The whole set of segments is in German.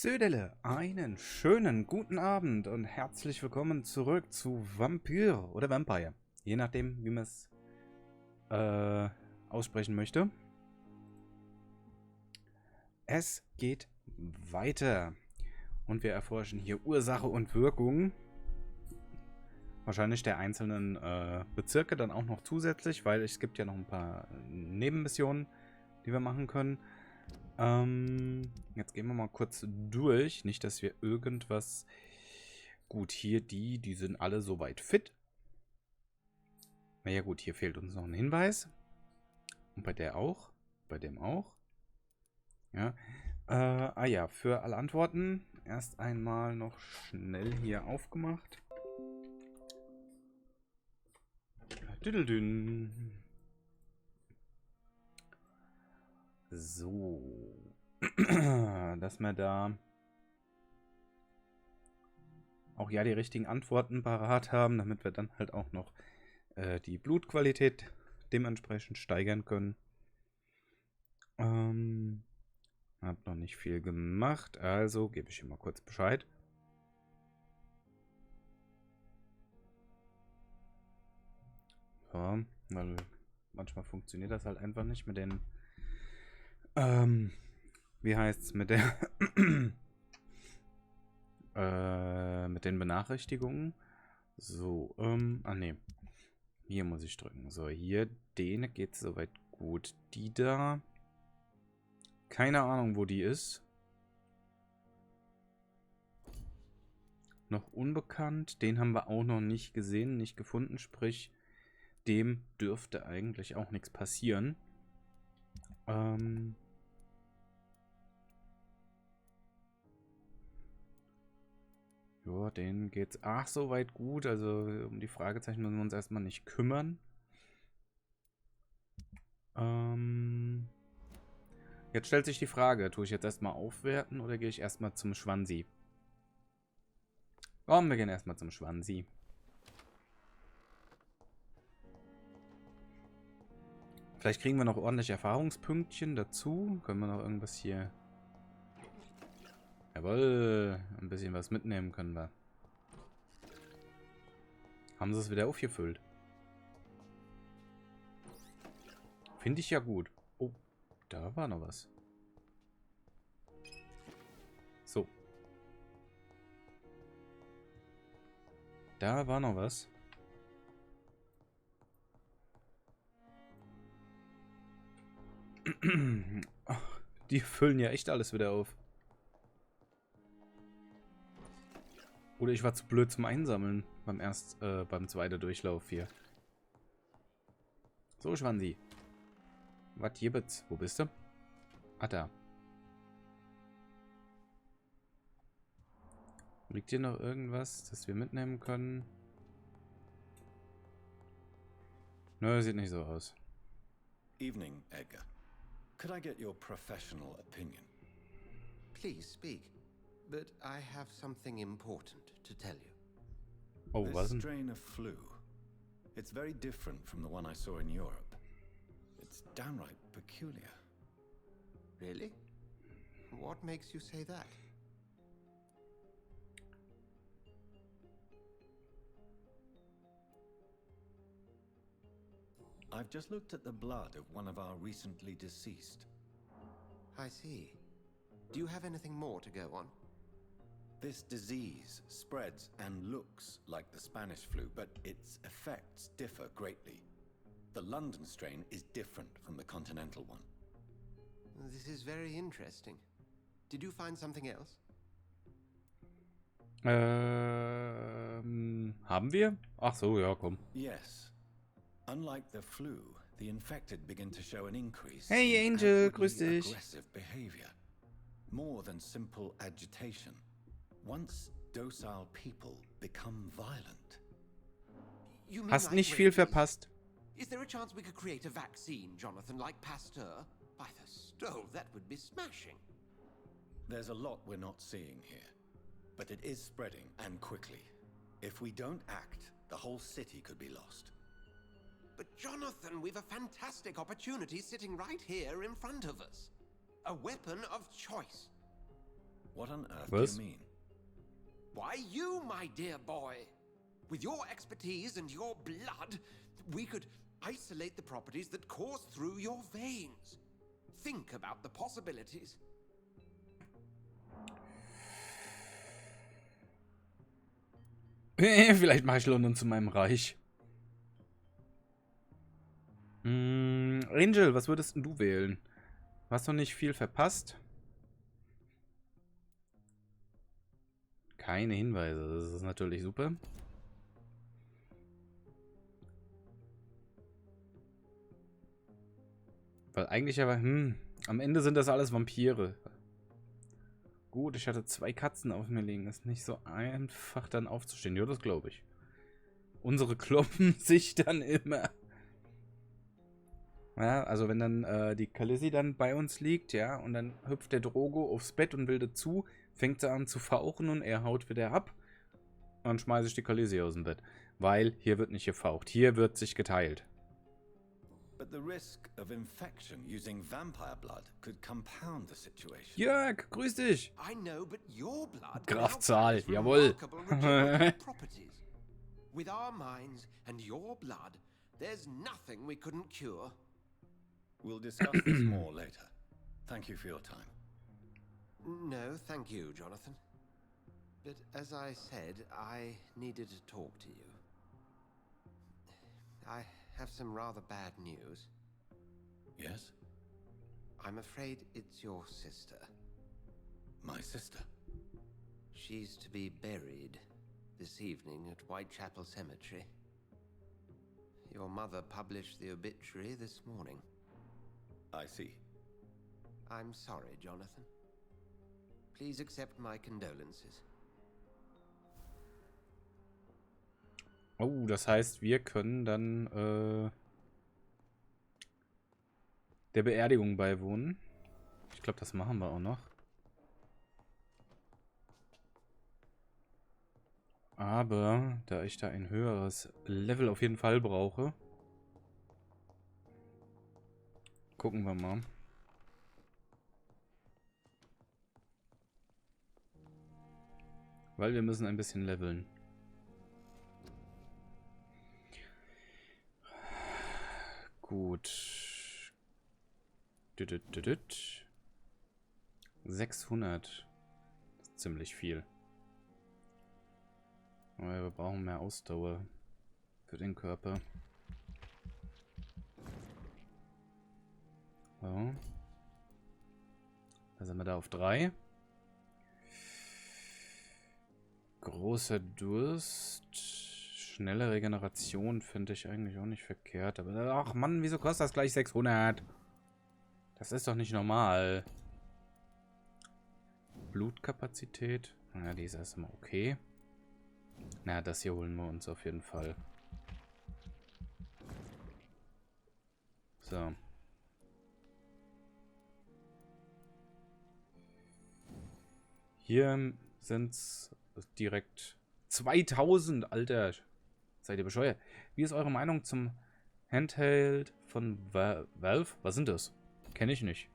Södele, einen schönen guten Abend und herzlich willkommen zurück zu Vampyr oder Vampyr. Je nachdem, wie man es aussprechen möchte. Es geht weiter und wir erforschen hier Ursache und Wirkung. Wahrscheinlich der einzelnen Bezirke dann auch noch zusätzlich, weil es gibt ja noch ein paar Nebenmissionen, die wir machen können. Jetzt gehen wir mal kurz durch. Nicht, dass wir irgendwas... Gut, hier die sind alle soweit fit. Naja gut, hier fehlt uns noch ein Hinweis. Und bei der auch. Bei dem auch. Ja. Ja, für alle Antworten erst einmal noch schnell hier aufgemacht. Düdeldün. So. Dass wir da auch ja die richtigen Antworten parat haben, damit wir dann halt auch noch die Blutqualität dementsprechend steigern können. Hab noch nicht viel gemacht, also gebe ich ihm mal kurz Bescheid. Ja, weil manchmal funktioniert das halt einfach nicht mit den wie heißt's, mit der mit den Benachrichtigungen. So, ne. Hier muss ich drücken. So, hier, denen geht's soweit gut. Die da. Keine Ahnung, wo die ist. Noch unbekannt. Den haben wir auch noch nicht gesehen, nicht gefunden. Sprich, dem dürfte eigentlich auch nichts passieren. Ja, denen geht's soweit gut. Also um die Fragezeichen müssen wir uns erstmal nicht kümmern. Jetzt stellt sich die Frage, tue ich jetzt erstmal aufwerten oder gehe ich erstmal zum Schwanzi? Komm, wir gehen erstmal zum Schwanzi. Vielleicht kriegen wir noch ordentliche Erfahrungspünktchen dazu. Können wir noch irgendwas hier... Jawohl, ein bisschen was mitnehmen können wir. Haben sie es wieder aufgefüllt? Finde ich ja gut. Oh, da war noch was. So. Da war noch was. Ach, die füllen ja echt alles wieder auf. Oder ich war zu blöd zum Einsammeln beim zweiten Durchlauf hier. So, Schwanzi. Was gibt's? Wo bist du? Ah, da. Liegt hier noch irgendwas, das wir mitnehmen können? Nö, sieht nicht so aus. Evening, Edgar. Could I get your professional opinion? Please speak, but I have something important to tell you. Oh, was This denn? strain of flu. It's very different from the one I saw in Europe. It's downright peculiar. Really? What makes you say that? I've just looked at the blood of one of our recently deceased. I see. Do you have anything more to go on? This disease spreads and looks like the Spanish flu, but its effects differ greatly. The London strain is different from the continental one. This is very interesting. Did you find something else? Haben wir? Ach so, ja, komm. Yes. Unlike the flu, the infected begin to show an increase Hey, in Angel, outwardly grüß dich. aggressive behavior. More than simple agitation. Once docile people become violent. You mean Hast like nicht viel rabies? verpasst. Is there a chance we could create a vaccine, Jonathan, like Pasteur? By the stole, that would be smashing. There's a lot we're not seeing here, but it is spreading and quickly. If we don't act, the whole city could be lost. But Jonathan, we've a fantastic opportunity sitting right here in front of us. A weapon of choice. What on earth Was? do you mean? Why, you, my dear boy. With your expertise and your blood, we could isolate the properties that course through your veins. Think about the possibilities. Vielleicht mache ich London zu meinem Reich. Angel, was würdest denn du wählen? Hast noch nicht viel verpasst? Keine Hinweise, das ist natürlich super. Weil eigentlich aber, am Ende sind das alles Vampire. Gut, ich hatte 2 Katzen auf mir liegen. Ist nicht so einfach dann aufzustehen. Ja, das glaube ich. Unsere kloppen sich dann immer. Ja, also wenn dann die Khaleesi dann bei uns liegt, ja, und dann hüpft der Drogo aufs Bett und will dazu, fängt sie an zu fauchen und er haut wieder ab. Und dann schmeiße ich die Khaleesi aus dem Bett. Weil hier wird nicht gefaucht. Hier wird sich geteilt. But the risk of infection using vampire blood could compound the situation. Jörg, grüß dich. I know, but your blood Graf now Zahl, carries jawohl. remarkable regenerative properties. With our minds and your blood, there's nothing we couldn't cure. We'll discuss this more later. Thank you for your time. No, thank you, Jonathan. But as I said, I needed to talk to you. I have some rather bad news. Yes? I'm afraid it's your sister. My sister? She's to be buried this evening at Whitechapel Cemetery. Your mother published the obituary this morning. I see. I'm sorry, Jonathan. Please accept my condolences. Oh, das heißt, wir können dann der Beerdigung beiwohnen. Ich glaube, das machen wir auch noch. Aber, da ich da ein höheres Level auf jeden Fall brauche, gucken wir mal. Weil wir müssen ein bisschen leveln. Gut. 600. Das ist ziemlich viel. Aber wir brauchen mehr Ausdauer für den Körper. So. Da sind wir da auf 3. Großer Durst. Schnelle Regeneration finde ich eigentlich auch nicht verkehrt. Aber ach Mann, wieso kostet das gleich 600? Das ist doch nicht normal. Blutkapazität. Ja, die ist erstmal okay. Na, das hier holen wir uns auf jeden Fall. So. Hier sind es direkt 2000, Alter. Seid ihr bescheuert? Wie ist eure Meinung zum Handheld von Valve? Was sind das? Kenne ich nicht.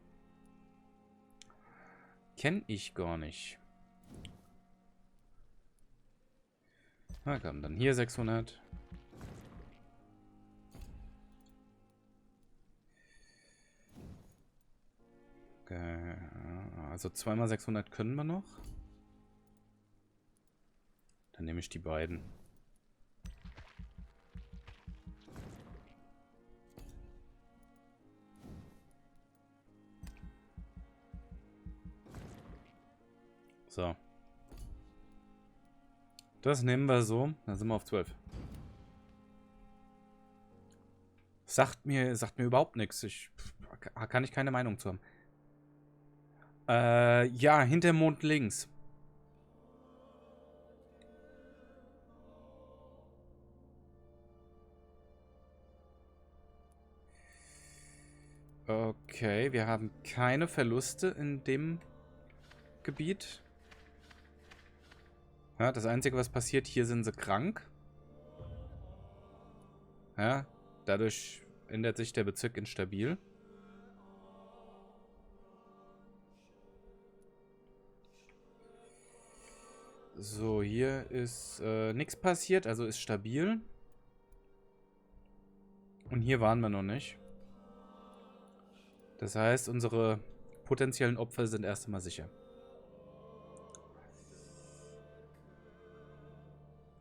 Kenne ich gar nicht. Na komm, dann hier 600. Okay. Also 2x600 können wir noch. Dann nehme ich die beiden. So. Das nehmen wir so. Dann sind wir auf 12. Sagt mir überhaupt nichts. Kann ich keine Meinung zu haben. Ja, hinter dem Mond links. Okay, wir haben keine Verluste in dem Gebiet. Ja, das Einzige, was passiert, hier sind sie krank. Ja, dadurch ändert sich der Bezirk instabil. So, hier ist nichts passiert, also ist stabil. Und hier waren wir noch nicht. Das heißt, unsere potenziellen Opfer sind erst einmal sicher.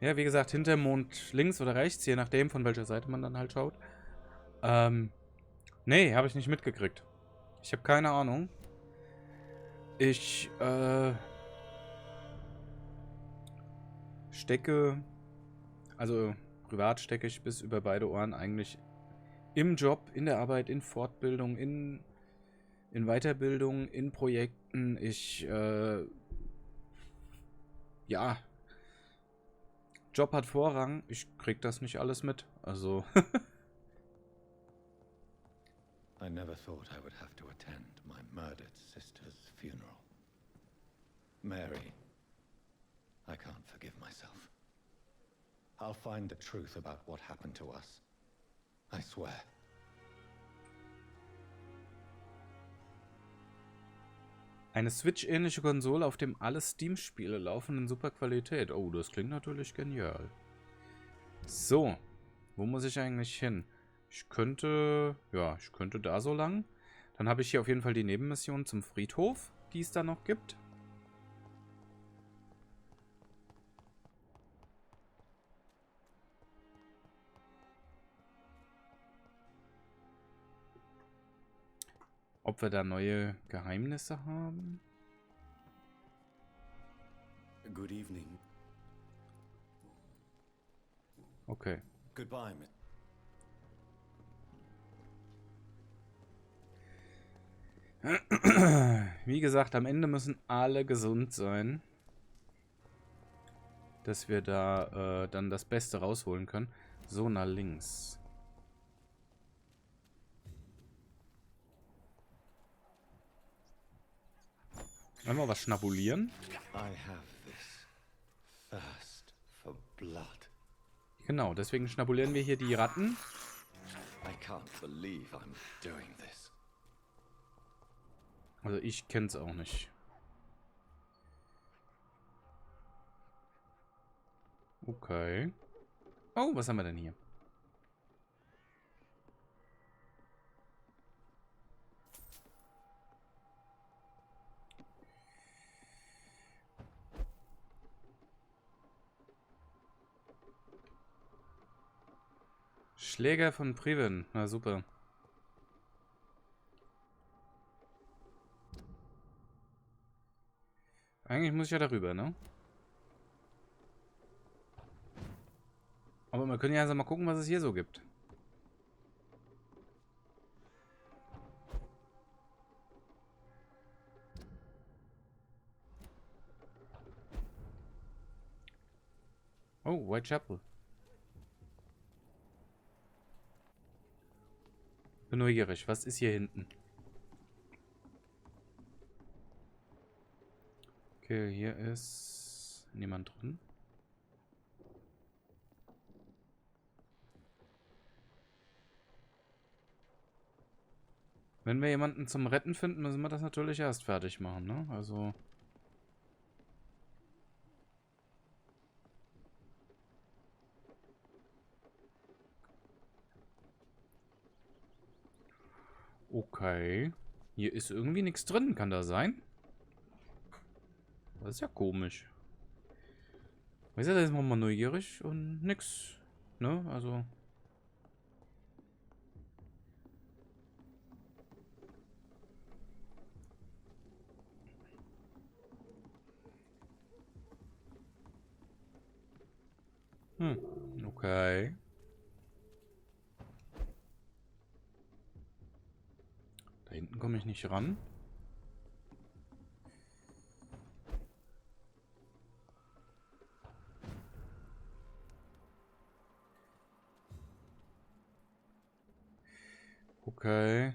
Ja, wie gesagt, Hintermond links oder rechts, je nachdem, von welcher Seite man dann halt schaut. Nee, habe ich nicht mitgekriegt. Ich habe keine Ahnung. Ich, stecke, also privat stecke ich bis über beide Ohren eigentlich im Job, in der Arbeit, in Fortbildung, in Weiterbildung, in Projekten. Ich, ja, Job hat Vorrang. Ich krieg das nicht alles mit. Also, I never thought I would have to attend my murdered sister's funeral. Mary, I can't forgive myself. I'll find the truth about what happened to us. I swear. eine Switch-ähnliche Konsole, auf dem alle Steam-Spiele laufen in super Qualität. Oh, das klingt natürlich genial. So, wo muss ich eigentlich hin? Ich könnte da so lang. Dann habe ich hier auf jeden Fall die Nebenmission zum Friedhof, die es da noch gibt. Ob wir da neue Geheimnisse haben? Good evening. Okay. Goodbye, Mittel. Wie gesagt, am Ende müssen alle gesund sein, dass wir da dann das Beste rausholen können. So, nach links. Wollen wir was schnabulieren? I have this thirst for blood. Genau, deswegen schnabulieren wir hier die Ratten. I can't believe I'm doing this. Also ich kenn's auch nicht. Okay. Oh, was haben wir denn hier? Schläger von Priven. Na super. Eigentlich muss ich ja darüber, ne? Aber wir können ja also mal gucken, was es hier so gibt. Oh, Whitechapel. Bin neugierig. Was ist hier hinten? Okay, hier ist niemand drin. Wenn wir jemanden zum Retten finden, müssen wir das natürlich erst fertig machen, ne? Also... Okay. Hier ist irgendwie nichts drin, kann da sein? Das ist ja komisch. Weißt du, da ist man mal neugierig und nix. Ne? Also... okay. Da hinten komme ich nicht ran. Okay.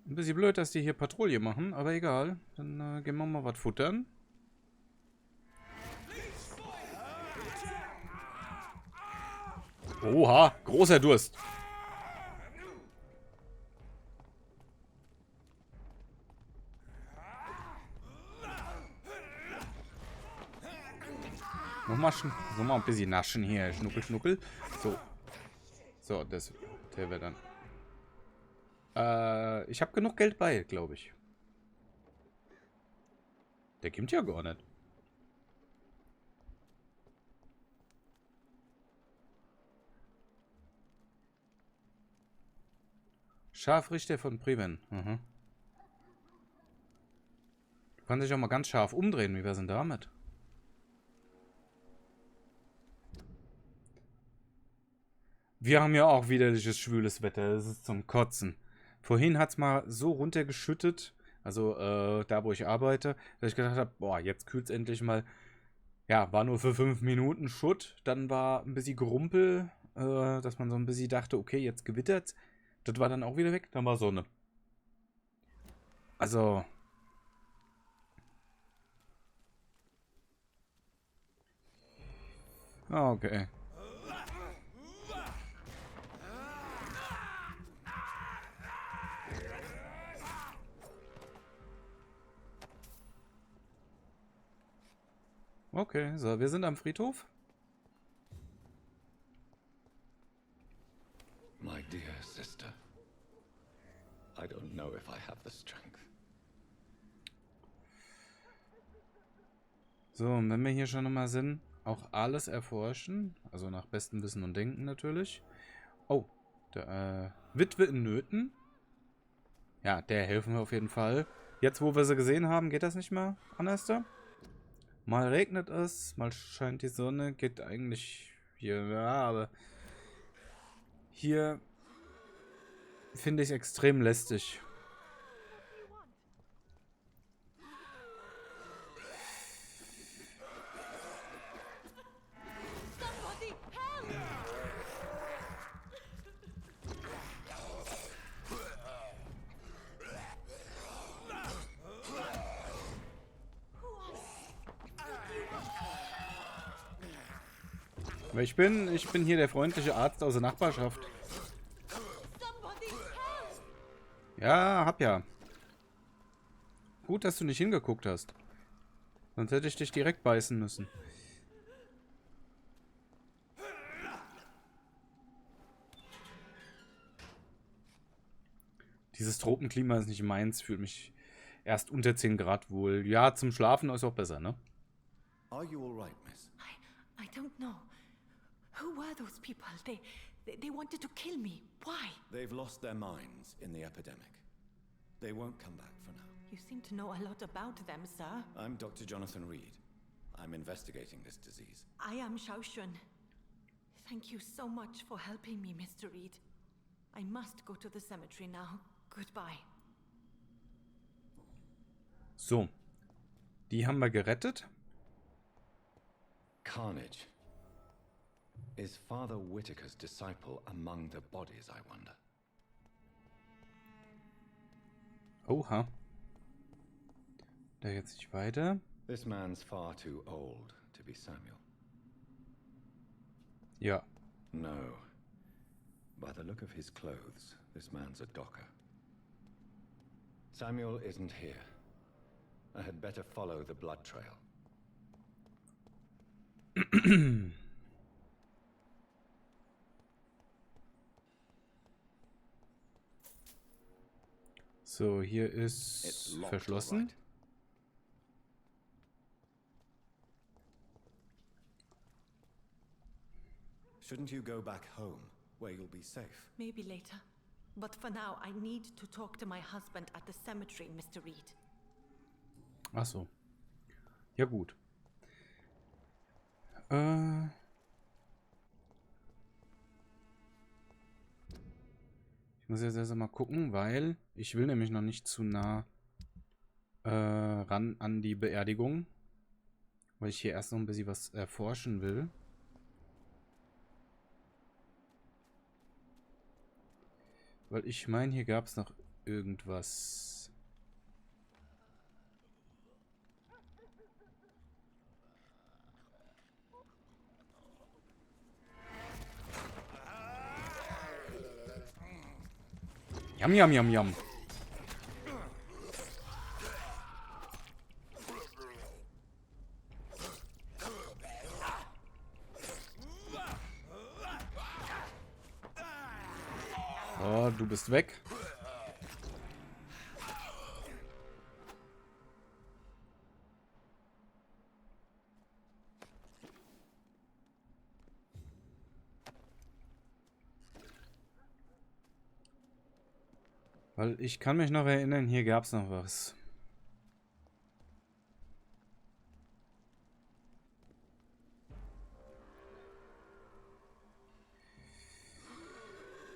Ein bisschen blöd, dass die hier Patrouille machen, aber egal. Dann gehen wir mal was futtern. Oha, großer Durst. Nochmal ein bisschen naschen hier. Schnuckel, schnuckel. So. So, der wäre dann. Ich habe genug Geld bei, glaube ich. Der gibt ja gar nicht. Scharfrichter von Priven. Mhm. Du kannst dich auch mal ganz scharf umdrehen. Wie wär's denn damit? Wir haben ja auch widerliches schwüles Wetter. Das ist zum Kotzen. Vorhin hat es mal so runtergeschüttet, also da, wo ich arbeite, dass ich gedacht habe, boah, jetzt kühlt es endlich mal. Ja, war nur für 5 Minuten Schutt. Dann war ein bisschen Gerumpel, dass man so ein bisschen dachte, okay, jetzt gewittert's. Das war dann auch wieder weg. Dann war Sonne. Also. Okay. Okay, so, wir sind am Friedhof. My dear sister, I don't know if I have the strength. So, und wenn wir hier schon nochmal sind, auch alles erforschen. Also nach bestem Wissen und Denken natürlich. Oh, der Witwe in Nöten. Ja, der helfen wir auf jeden Fall. Jetzt, wo wir sie gesehen haben, geht das nicht mehr anders da? Mal regnet es, mal scheint die Sonne, geht eigentlich hier, ja, aber hier finde ich extrem lästig. Aber ich bin hier der freundliche Arzt aus der Nachbarschaft. Ja, hab ja. Gut, dass du nicht hingeguckt hast. Sonst hätte ich dich direkt beißen müssen. Dieses Tropenklima ist nicht meins. Fühlt mich erst unter 10 Grad wohl. Ja, zum Schlafen ist auch besser, ne? Are you all right, miss? I don't know. Who were those people? They wanted to kill me. Why? They've lost their minds in the epidemic. They won't come back for now. You seem to know a lot about them, sir. I'm Dr. Jonathan Reid. I'm investigating this disease. I am Shaoshun. Thank you so much for helping me, Mr. Reid. I must go to the cemetery now. Goodbye. So. Die haben wir gerettet. Carnage. Is Father Whitaker's disciple among the bodies, I wonder? Oha. Da jetzt nicht weiter. This man's far too old to be Samuel. Ja. No. By the look of his clothes, this man's a docker. Samuel isn't here. I had better follow the blood trail. So, hier ist verschlossen. Shouldn't you go back home, where you'll be safe? Maybe later. But for now, I need to talk to my husband at the cemetery, Mr. Reid. Ach so. Ja, gut. Ich muss jetzt erst mal gucken, weil ich will nämlich noch nicht zu nah ran an die Beerdigung. Weil ich hier erst noch ein bisschen was erforschen will. Weil ich meine, hier gab es noch irgendwas. Yum, yum, yum, yum. du bist weg. Weil ich kann mich noch erinnern, hier gab es noch was.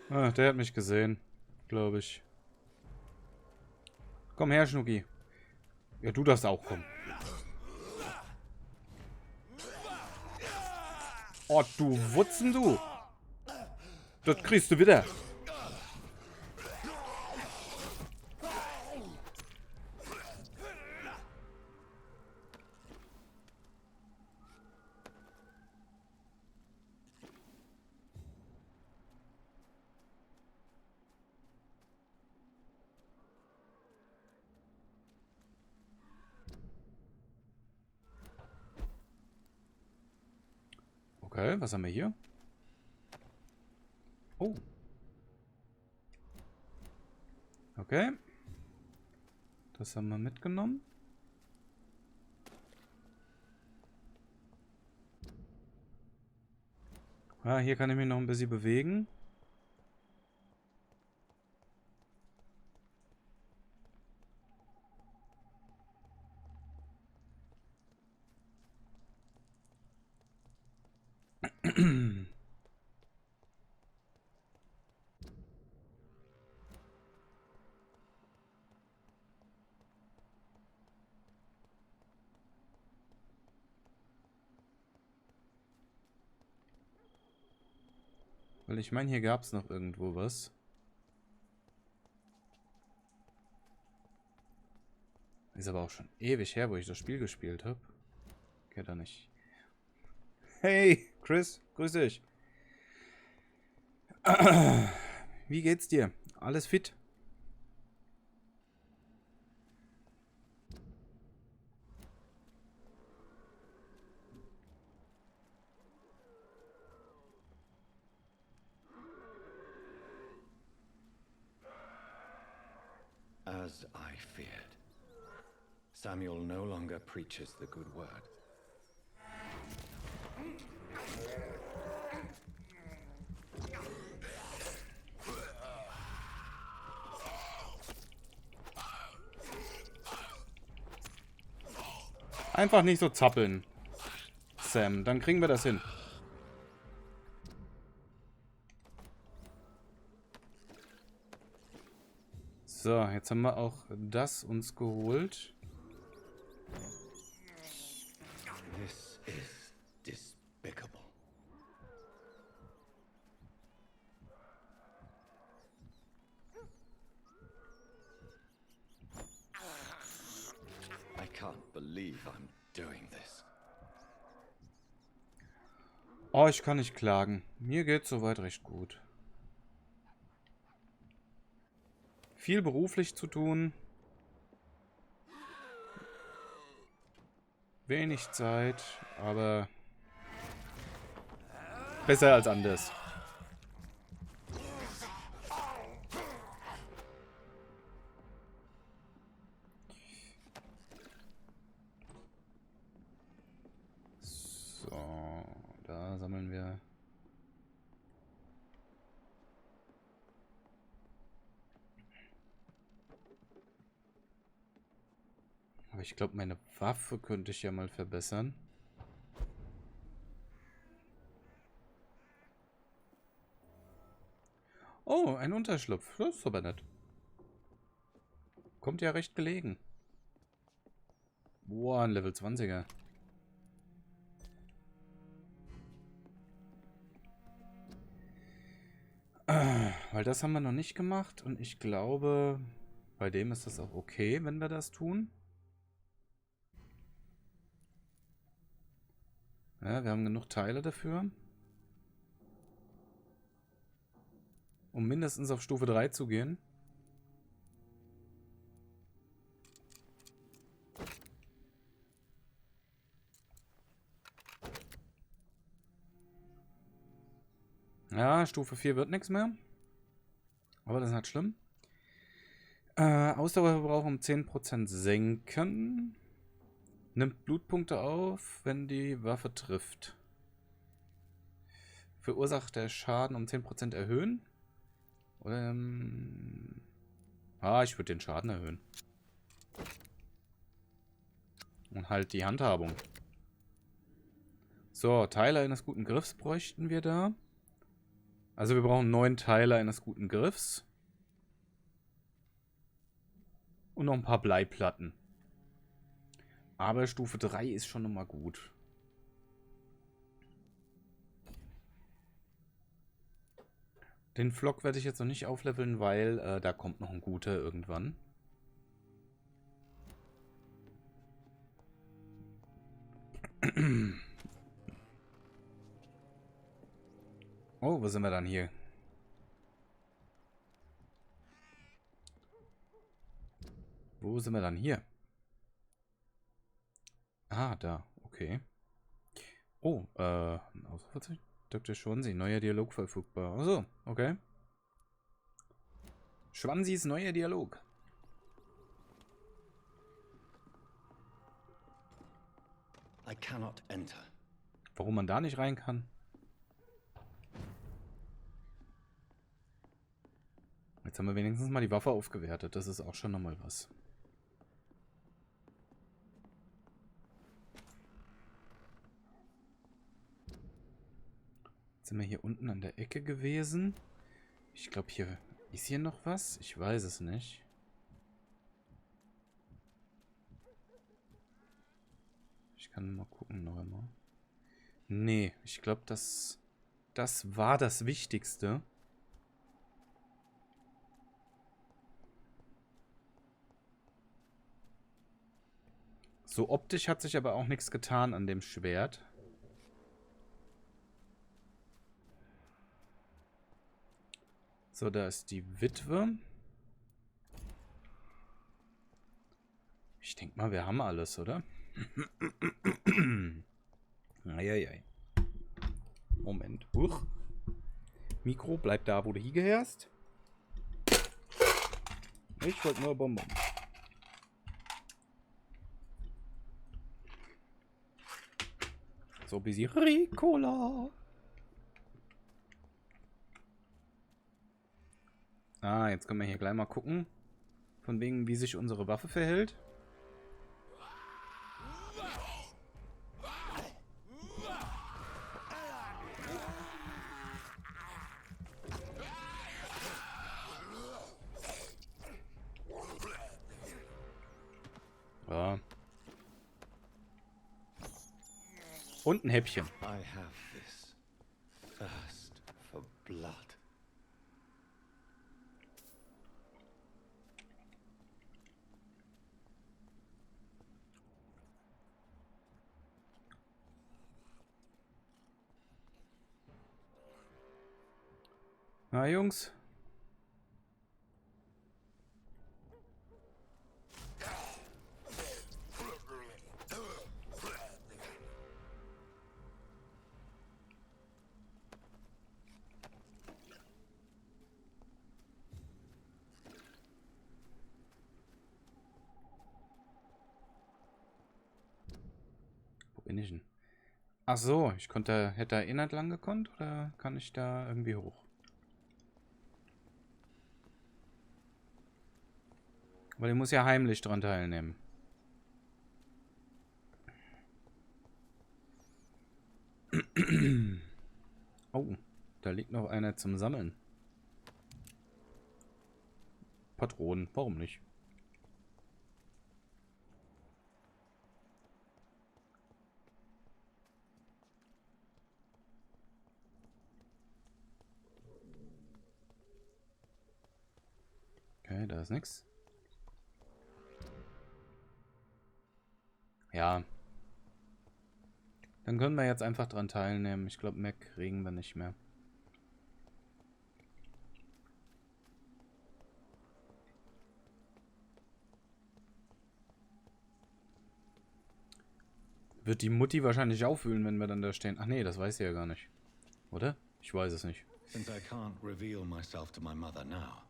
Ah, der hat mich gesehen, glaube ich. Komm her, Schnucki. Ja, du darfst auch kommen. Oh, du Wutzen, du. Das kriegst du wieder. Okay, was haben wir hier? Oh. Okay. Das haben wir mitgenommen. Ah, hier kann ich mich noch ein bisschen bewegen. Weil ich meine, hier gab es noch irgendwo was. Ist aber auch schon ewig her, wo ich das Spiel gespielt habe. Geht da nicht. Hey, Chris, grüß dich. Wie geht's dir? Alles fit? As I feared, Samuel no longer preaches the good word. Einfach nicht so zappeln, Sam. Dann kriegen wir das hin. So, jetzt haben wir auch das uns geholt. This is despicable. I can't believe I'm doing this. Oh, ich kann nicht klagen. Mir geht's soweit recht gut. Viel beruflich zu tun. Wenig Zeit, aber besser als anders. So, da sammeln wir. Aber ich glaube, meine Waffe könnte ich ja mal verbessern. Oh, ein Unterschlupf. Das ist aber nett. Kommt ja recht gelegen. Boah, ein Level 20er. Weil das haben wir noch nicht gemacht. Und ich glaube, bei dem ist das auch okay, wenn wir das tun. Ja, wir haben genug Teile dafür. Um mindestens auf Stufe 3 zu gehen. Ja, Stufe 4 wird nichts mehr. Aber das ist nicht schlimm. Ausdauerverbrauch um 10% senken. Nimmt Blutpunkte auf, wenn die Waffe trifft. Verursacht der Schaden um 10% erhöhen. Oder, ich würde den Schaden erhöhen. Und halt die Handhabung. So, Teile eines guten Griffs bräuchten wir da. Also wir brauchen 9 Teile eines guten Griffs. Und noch ein paar Bleiplatten. Aber Stufe 3 ist schon nochmal gut. Den Flock werde ich jetzt noch nicht aufleveln, weil da kommt noch ein guter irgendwann. Oh, wo sind wir dann hier? Wo sind wir dann hier? Ah, da. Okay. Oh, Ausrufezeichen? Dr. Schwanzi, neuer Dialog verfügbar. Achso, okay. Schwanzis neuer Dialog. I cannot enter. Warum man da nicht rein kann? Jetzt haben wir wenigstens mal die Waffe aufgewertet. Das ist auch schon nochmal was. Jetzt sind wir hier unten an der Ecke gewesen. Ich glaube, ist hier noch was? Ich weiß es nicht. Ich kann mal gucken noch einmal. Nee, ich glaube, das war das Wichtigste. So optisch hat sich aber auch nichts getan an dem Schwert. So, da ist die Witwe. Ich denke mal, wir haben alles, oder? Eieiei. Moment. Huch. Mikro, bleib da, wo du hingehörst. Ich wollte nur Bonbon. So, busy Ricola. Ah, jetzt können wir hier gleich mal gucken. Von wegen, wie sich unsere Waffe verhält. Ja. Und ein Häppchen. I have this thirst for blood. Na, Jungs. Wo bin ich denn? Ach so, hätte da eh nicht lang gekonnt oder kann ich da irgendwie hoch? Weil ich muss ja heimlich dran teilnehmen. Oh, da liegt noch einer zum Sammeln. Patronen, warum nicht? Okay, da ist nichts. Ja. Dann können wir jetzt einfach dran teilnehmen. Ich glaube, mehr kriegen wir nicht mehr. Wird die Mutti wahrscheinlich aufwühlen, wenn wir dann da stehen. Ach nee, das weiß sie ja gar nicht. Oder? Ich weiß es nicht. Since I can't reveal myself to my mother now,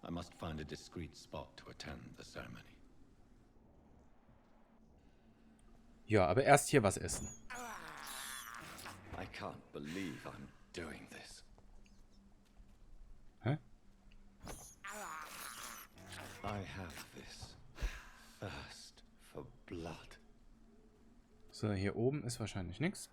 I must find a discreet spot to attend the ceremony. Ja, aber erst hier was essen. I can't believe I'm doing this. Hä? I have this thirst for blood. So, hier oben ist wahrscheinlich nichts.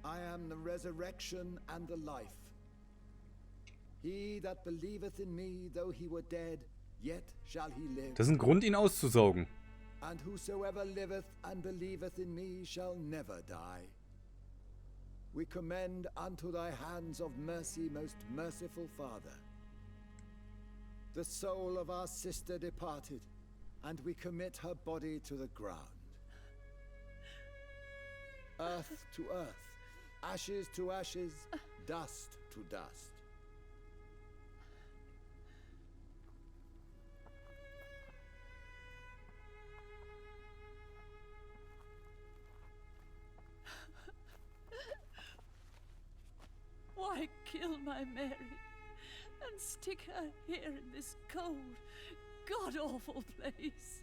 I am the resurrection and the life. He that believeth in me, though he were dead, yet shall he live. Das ist ein Grund, ihn auszusaugen. And whosoever liveth and believeth in me shall never die. We commend unto thy hands of mercy, most merciful Father, the soul of our sister departed, and we commit her body to the ground. Earth to earth, ashes to ashes, dust to dust. Why kill my Mary and stick her here in this cold, god-awful place?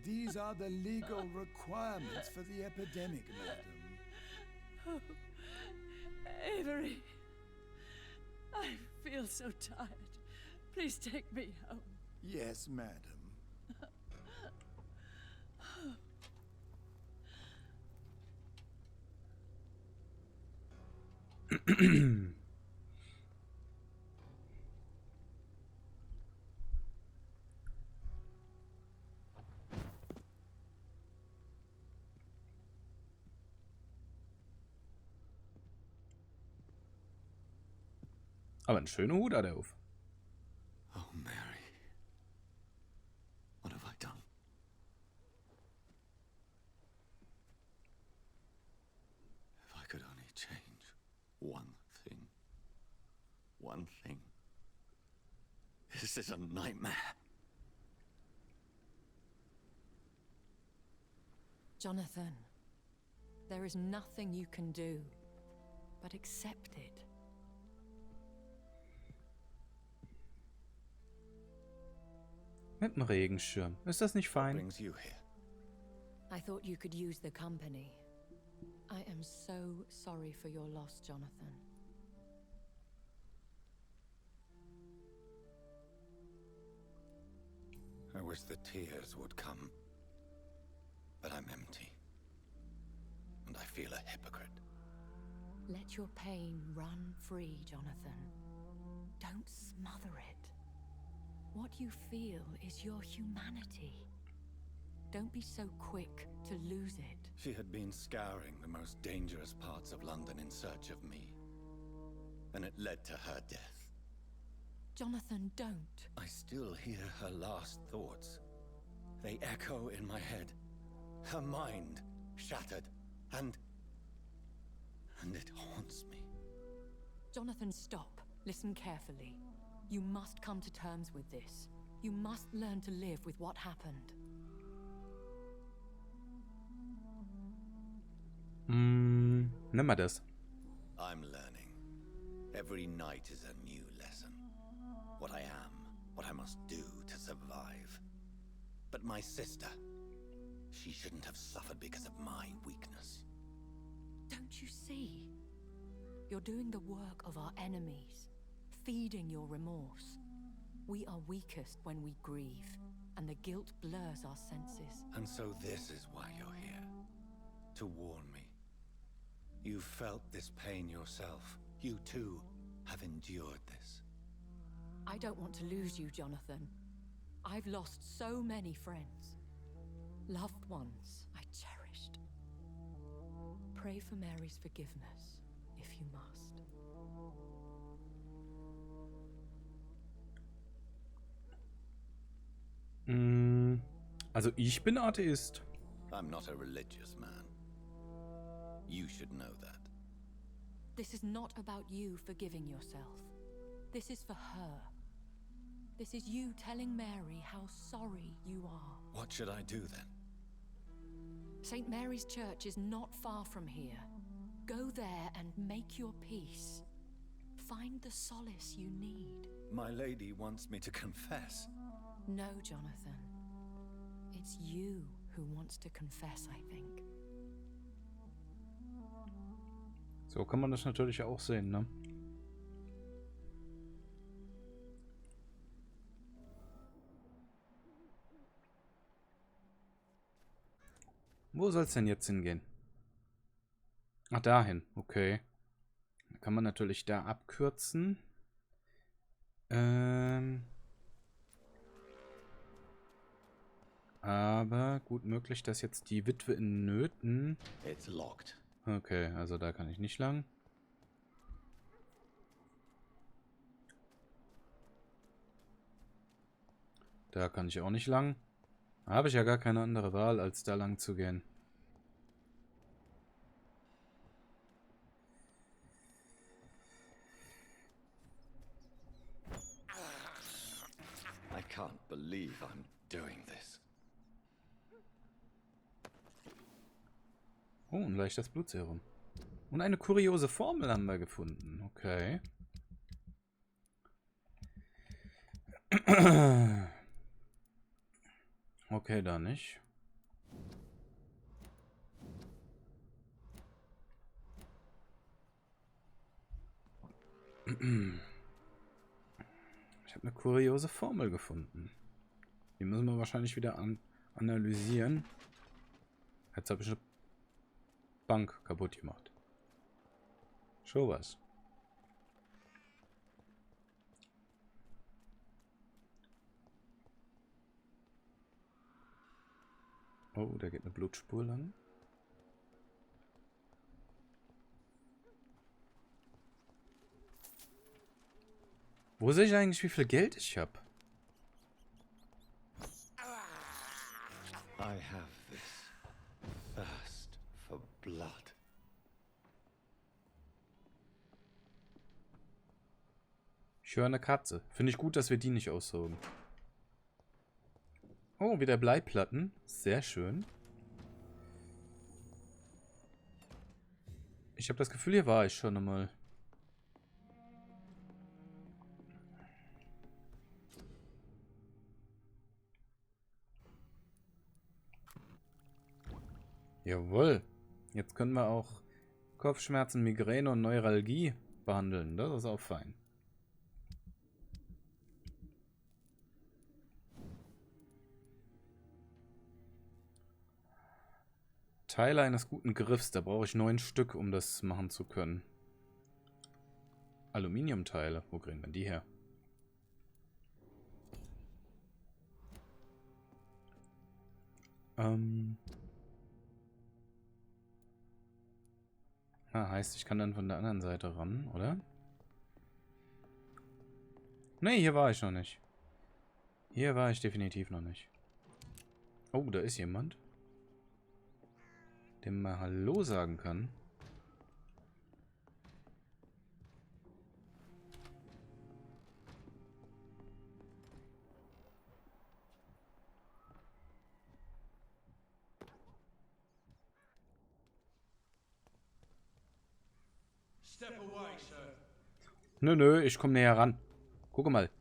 These are the legal requirements for the epidemic, madam. Oh, Avery, I feel so tired. Please take me home. Yes, madam. Aber ein schöner Hut hat er auf. Oh, Mary. What have I done? If I could only change one thing. One thing. This is a nightmare. Jonathan, there is nothing you can do but accept it. Mit dem Regenschirm. Ist das nicht What fein? brings you here? I thought you could use the company. I am so sorry for your loss, Jonathan. I wish the tears would come. But I'm empty. And I feel a hypocrite. Let your pain run free, Jonathan. Don't smother it. What you feel is your humanity. Don't be so quick to lose it. She had been scouring the most dangerous parts of London in search of me. And it led to her death. Jonathan, don't. I still hear her last thoughts. They echo in my head. Her mind shattered, and it haunts me. Jonathan, stop. Listen carefully. You must come to terms with this. You must learn to live with what happened. Nimm mal das. I'm learning. Every night is a new lesson. What I am, what I must do to survive. But my sister, she shouldn't have suffered because of my weakness. Don't you see? You're doing the work of our enemies, feeding your remorse. We are weakest when we grieve, and the guilt blurs our senses. And so this is why you're here. To warn me. You felt this pain yourself. You too have endured this. I don't want to lose you, Jonathan. I've lost so many friends. Loved ones I cherished. Pray for Mary's forgiveness, if you must. Also ich bin Atheist. I'm not a religious man. You should know that. This is not about you forgiving yourself. This is for her. This is you telling Mary how sorry you are. What should I do then? St. Mary's Church is not far from here. Go there and make your peace. Find the solace you need. My lady wants me to confess. No, Jonathan. It's you who wants to confess, I think. So kann man das natürlich auch sehen, ne? Wo soll es denn jetzt hingehen? Ach, dahin. Okay. Da kann man natürlich da abkürzen. Aber gut möglich, dass jetzt die Witwe in Nöten... It's locked. Okay, also da kann ich nicht lang. Da kann ich auch nicht lang. Da habe ich ja gar keine andere Wahl, als da lang zu gehen. I can't believe I'm doing this. Oh, ein leichtes Blutserum. Und eine kuriose Formel haben wir gefunden. Okay. Okay, da nicht. Ich habe eine kuriose Formel gefunden. Die müssen wir wahrscheinlich wieder analysieren. Jetzt habe ich eine Bank kaputt gemacht. Schon was. Oh, da geht eine Blutspur lang. Wo sehe ich eigentlich, wie viel Geld ich habe? I have this thirst for blood. Ich höre eine Katze. Finde ich gut, dass wir die nicht aussogen. Oh, wieder Bleiplatten. Sehr schön. Ich habe das Gefühl, hier war ich schon einmal. Jawohl. Jetzt können wir auch Kopfschmerzen, Migräne und Neuralgie behandeln. Das ist auch fein. Teile eines guten Griffs. Da brauche ich 9 Stück, um das machen zu können. Aluminiumteile. Wo kriegen wir die her? Heißt, ich kann dann von der anderen Seite ran, oder? Nee, hier war ich noch nicht. Hier war ich definitiv noch nicht. Oh, da ist jemand, dem mal Hallo sagen kann. Nö, nö, ich komme näher ran. Guck mal.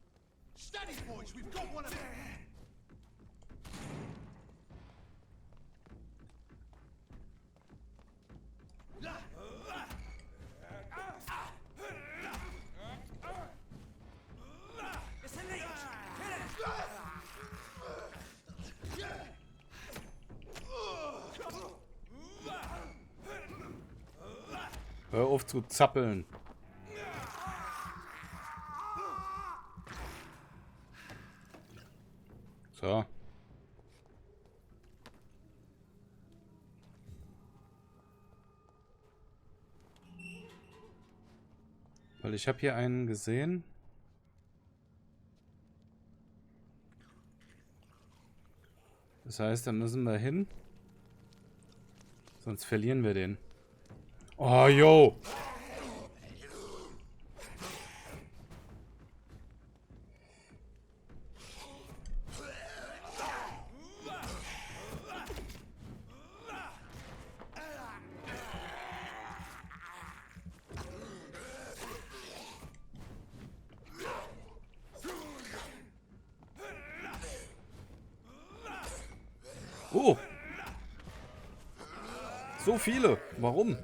Hör auf zu zappeln. So. Weil ich habe hier einen gesehen. Das heißt, da müssen wir hin. Sonst verlieren wir den. Oh, yo! So viele. Warum?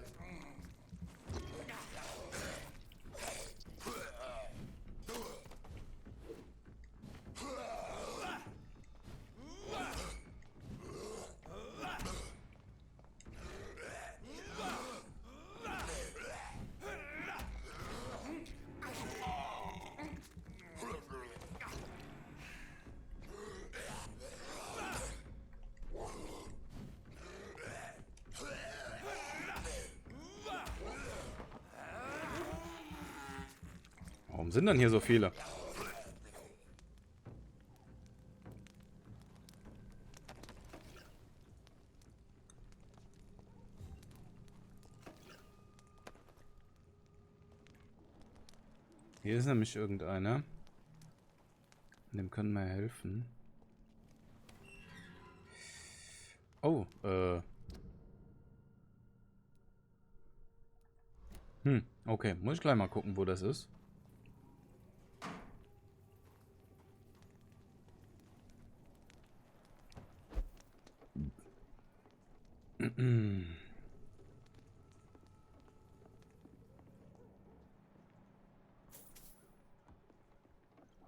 Warum sind denn hier so viele? Hier ist nämlich irgendeiner. Dem können wir helfen. Oh, okay. Muss ich gleich mal gucken, wo das ist.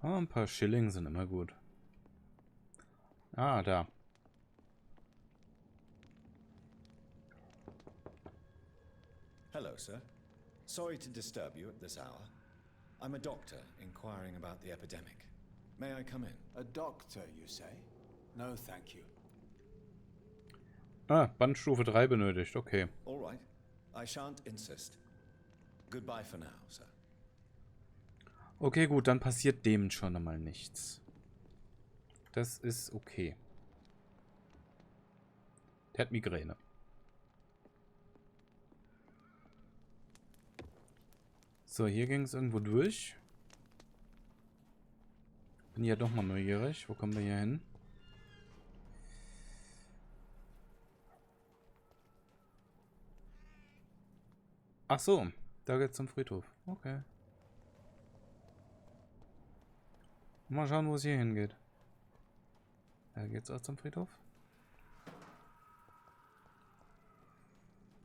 Ah, ein paar Schilling sind immer gut. Ah, da. Hello, sir. Sorry to disturb you at this hour. I'm a doctor inquiring about the epidemic. May I come in? A doctor, you say? No, thank you. Ah, Bandstufe 3 benötigt. Okay. All right. I shan't insist. Goodbye for now, sir. Okay, gut, dann passiert dem schon einmal nichts. Das ist okay. Der hat Migräne. So, hier ging es irgendwo durch. Bin ja doch mal neugierig. Wo kommen wir hier hin? Ach so, da geht's zum Friedhof. Okay. Mal schauen, wo es hier hingeht. Da geht's auch zum Friedhof.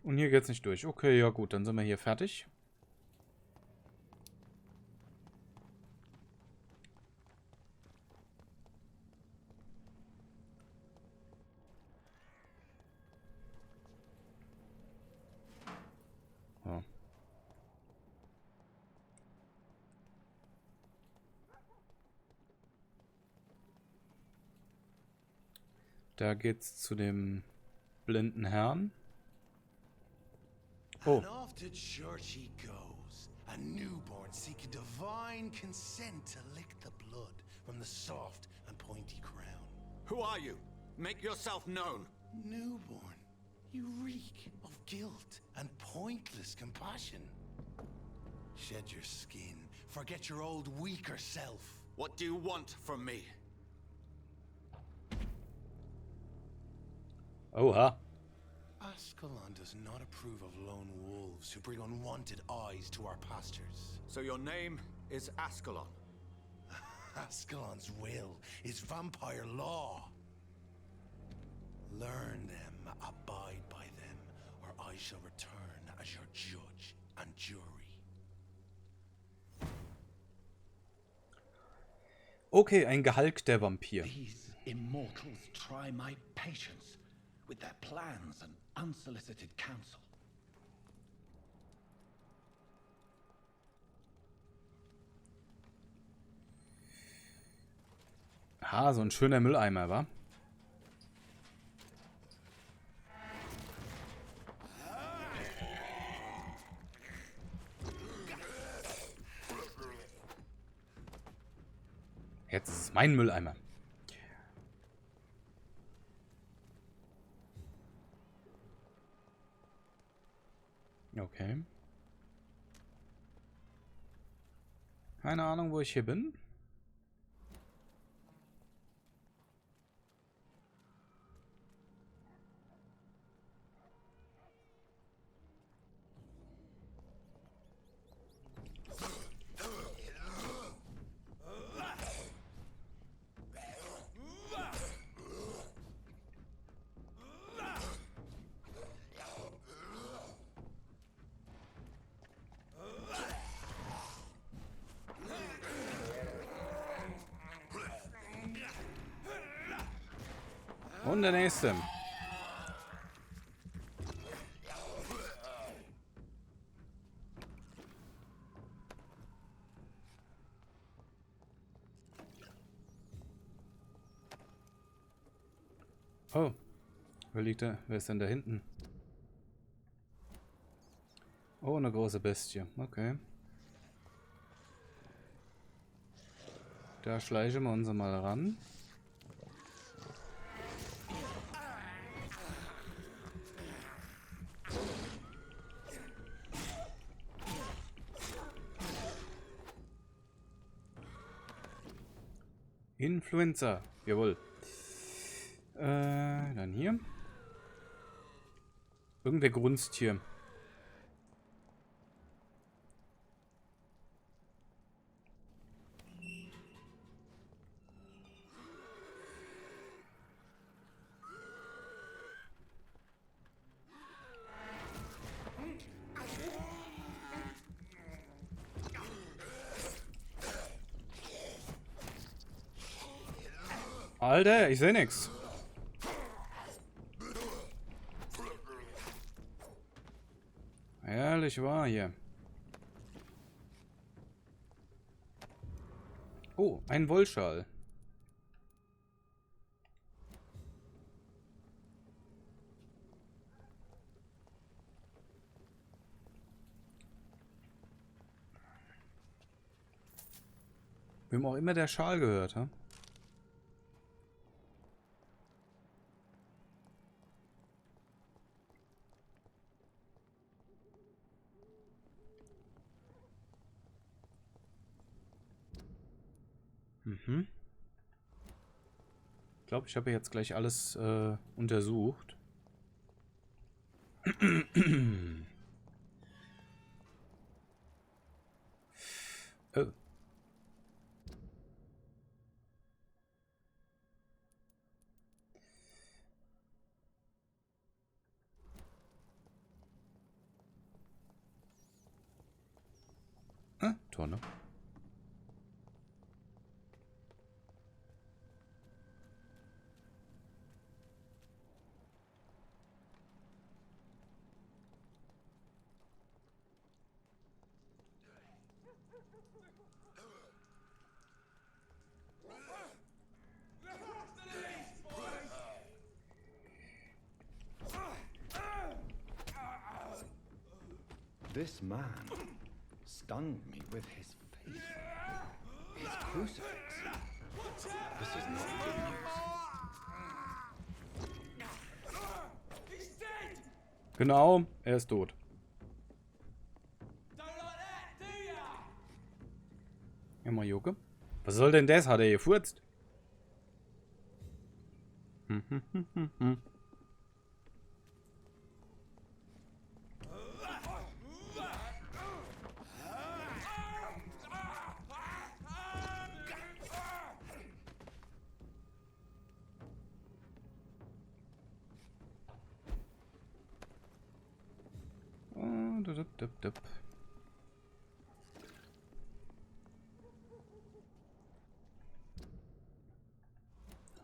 Und hier geht's nicht durch. Okay, ja gut, dann sind wir hier fertig. Ja. Da geht's zu dem blinden Herrn. Oh. And off to church he goes, a newborn seeking divine consent to lick the blood from the soft and pointy crown. Who are you? Make yourself known. Newborn, you reek of guilt and pointless compassion. Shed your skin, forget your old weaker self. What do you want from me? Oha. Ascalon does not approve of lone wolves who bring unwanted eyes to our pastures. So your name is Ascalon. Ascalon's will is vampire law. Learn them, abide by them, or I shall return as your judge and jury. Okay, ein gehalkter Vampir. These immortals try my patience with their plans and unsolicited counsel. Ah, so ein schöner Mülleimer, wa? Jetzt ist es mein Mülleimer. Okay. Keine Ahnung, wo ich hier bin. Und der nächste. Oh. Wer liegt da? Wer ist denn da hinten? Oh, eine große Bestie. Okay. Da schleichen wir uns mal ran. Influencer. Jawohl. Dann hier. Irgendwer grunzt hier. Alter, ich seh nix. Ehrlich wahr hier. Oh, ein Wollschal. Wem auch immer der Schal gehört, ha? Mhm. Ich glaube, ich habe jetzt gleich alles untersucht. Oh. Tonne. This man stunned me with his face. His crucifix. This is not good news. Genau, er ist tot. Immer Joke. Was soll denn das? Hat er gefurzt?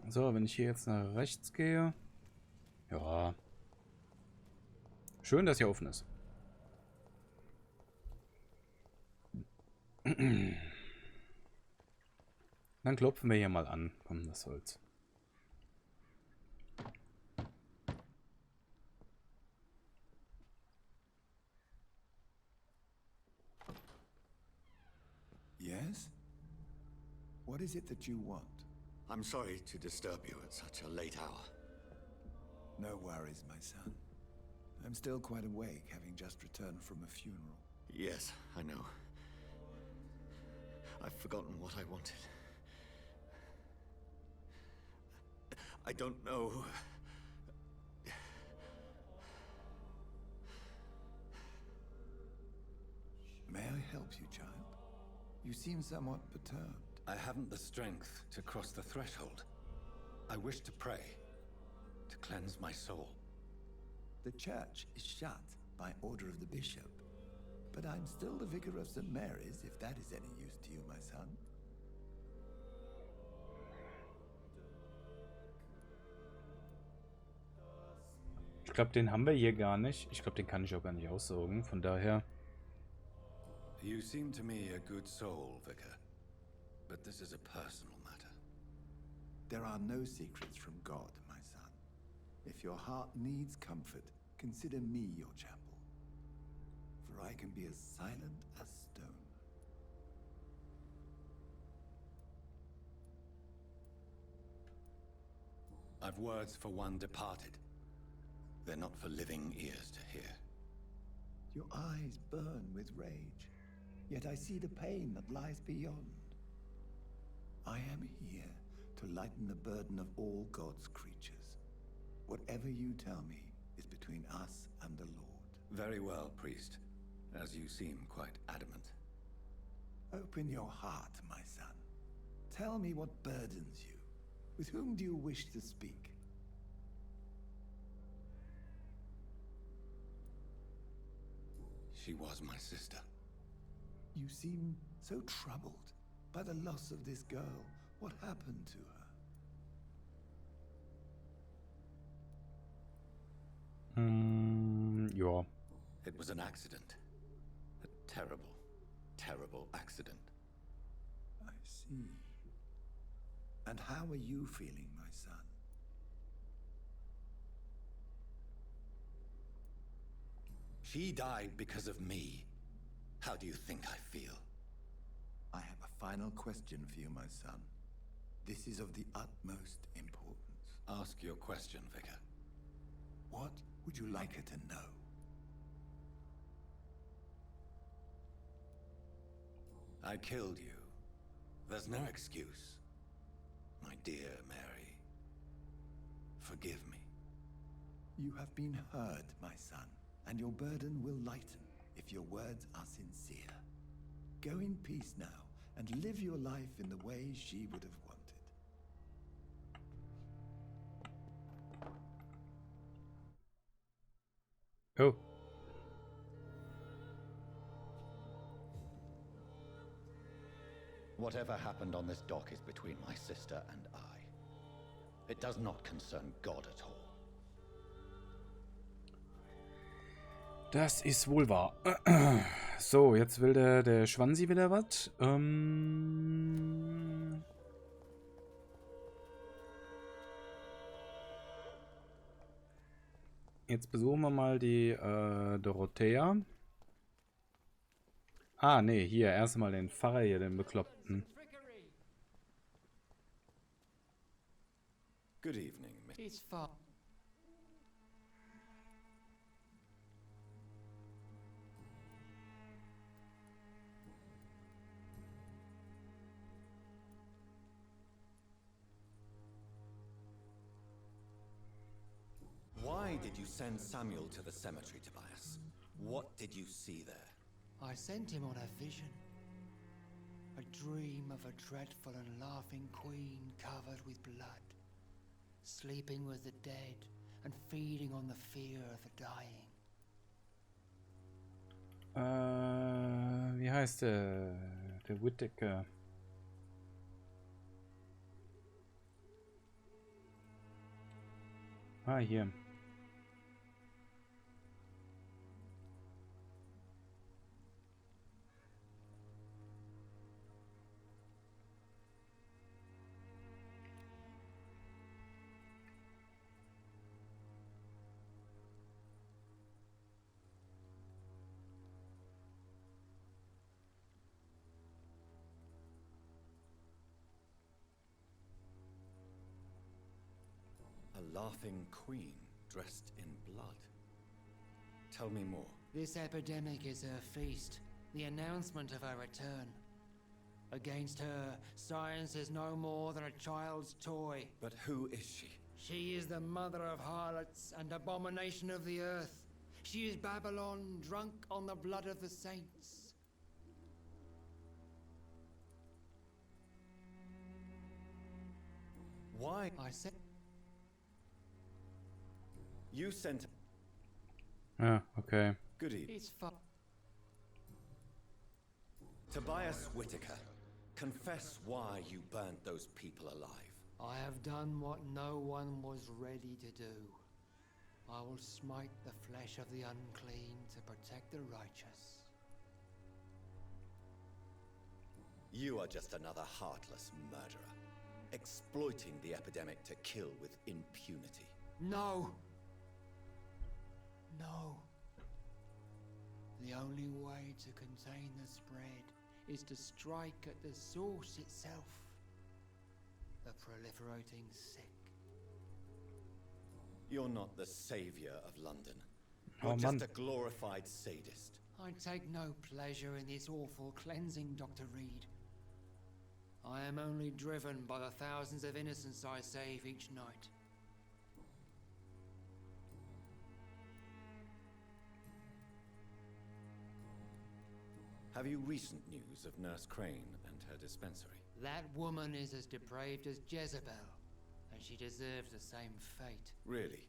So, wenn ich hier jetzt nach rechts gehe. Ja. Schön, dass hier offen ist. Dann klopfen wir hier mal an. Komm, was soll's. Yes? What is it that you want? I'm sorry to disturb you at such a late hour. No worries, my son. I'm still quite awake, having just returned from a funeral. Yes, I know. I've forgotten what I wanted. I don't know. May I help you, child? You seem somewhat perturbed. I haven't the strength to cross the threshold. I wish to pray, to cleanse my soul. The church is shut by order of the bishop. But I'm still the vicar of St. Mary's, if that is any use to you, my son. glaube, den haben wir hier gar nicht. Ich glaube, den kann ich auch gar nicht aussaugen. Von daher... You seem to me a good soul, Vicar. But this is a personal matter. There are no secrets from God, my son. If your heart needs comfort, consider me your chapel. For I can be as silent as stone. I've words for one departed. They're not for living ears to hear. Your eyes burn with rage, yet I see the pain that lies beyond. I am here to lighten the burden of all God's creatures. Whatever you tell me is between us and the Lord. Very well, priest. As you seem quite adamant. Open your heart, my son. Tell me what burdens you. With whom do you wish to speak? She was my sister. You seem so troubled by the loss of this girl. What happened to her? Ja. It was an accident. A terrible, terrible accident. I see. And how are you feeling, my son? She died because of me. How do you think I feel? I have a final question for you, my son. This is of the utmost importance. Ask your question, Vicar. What would you like her to know? I killed you. There's no excuse. My dear Mary, forgive me. You have been heard, my son, and your burden will lighten if your words are sincere. Go in peace now, and live your life in the way she would have wanted. Oh. Whatever happened on this dock is between my sister and I. It does not concern God at all. Das ist wohl wahr. So, jetzt will der Schwanzi wieder was. Jetzt besuchen wir mal die Dorothea. Ah, nee, hier, erstmal den Pfarrer hier, den Bekloppten. Good evening, Miss. It's far. Why did you send Samuel to the cemetery, Tobias? What did you see there? I sent him on a vision. A dream of a dreadful and laughing queen covered with blood, sleeping with the dead and feeding on the fear of the dying. Wie heißt der? Der Whittaker. Ah, hier. A laughing queen dressed in blood. Tell me more. This epidemic is her feast, the announcement of her return. Against her, science is no more than a child's toy. But who is she? She is the mother of harlots and abomination of the earth. She is Babylon, drunk on the blood of the saints. Why? I said... You sent... Ah, okay. Good evening. It's far. Tobias Whittaker, confess why you burnt those people alive. I have done what no one was ready to do. I will smite the flesh of the unclean to protect the righteous. You are just another heartless murderer, exploiting the epidemic to kill with impunity. No! No. The only way to contain the spread is to strike at the source itself. The proliferating sick. You're not the savior of London. Oh, You're just man. a glorified sadist. I take no pleasure in this awful cleansing, Dr. Reid. I am only driven by the thousands of innocents I save each night. Have you recent news of Nurse Crane and her dispensary? That woman is as depraved as Jezebel, and she deserves the same fate. Really?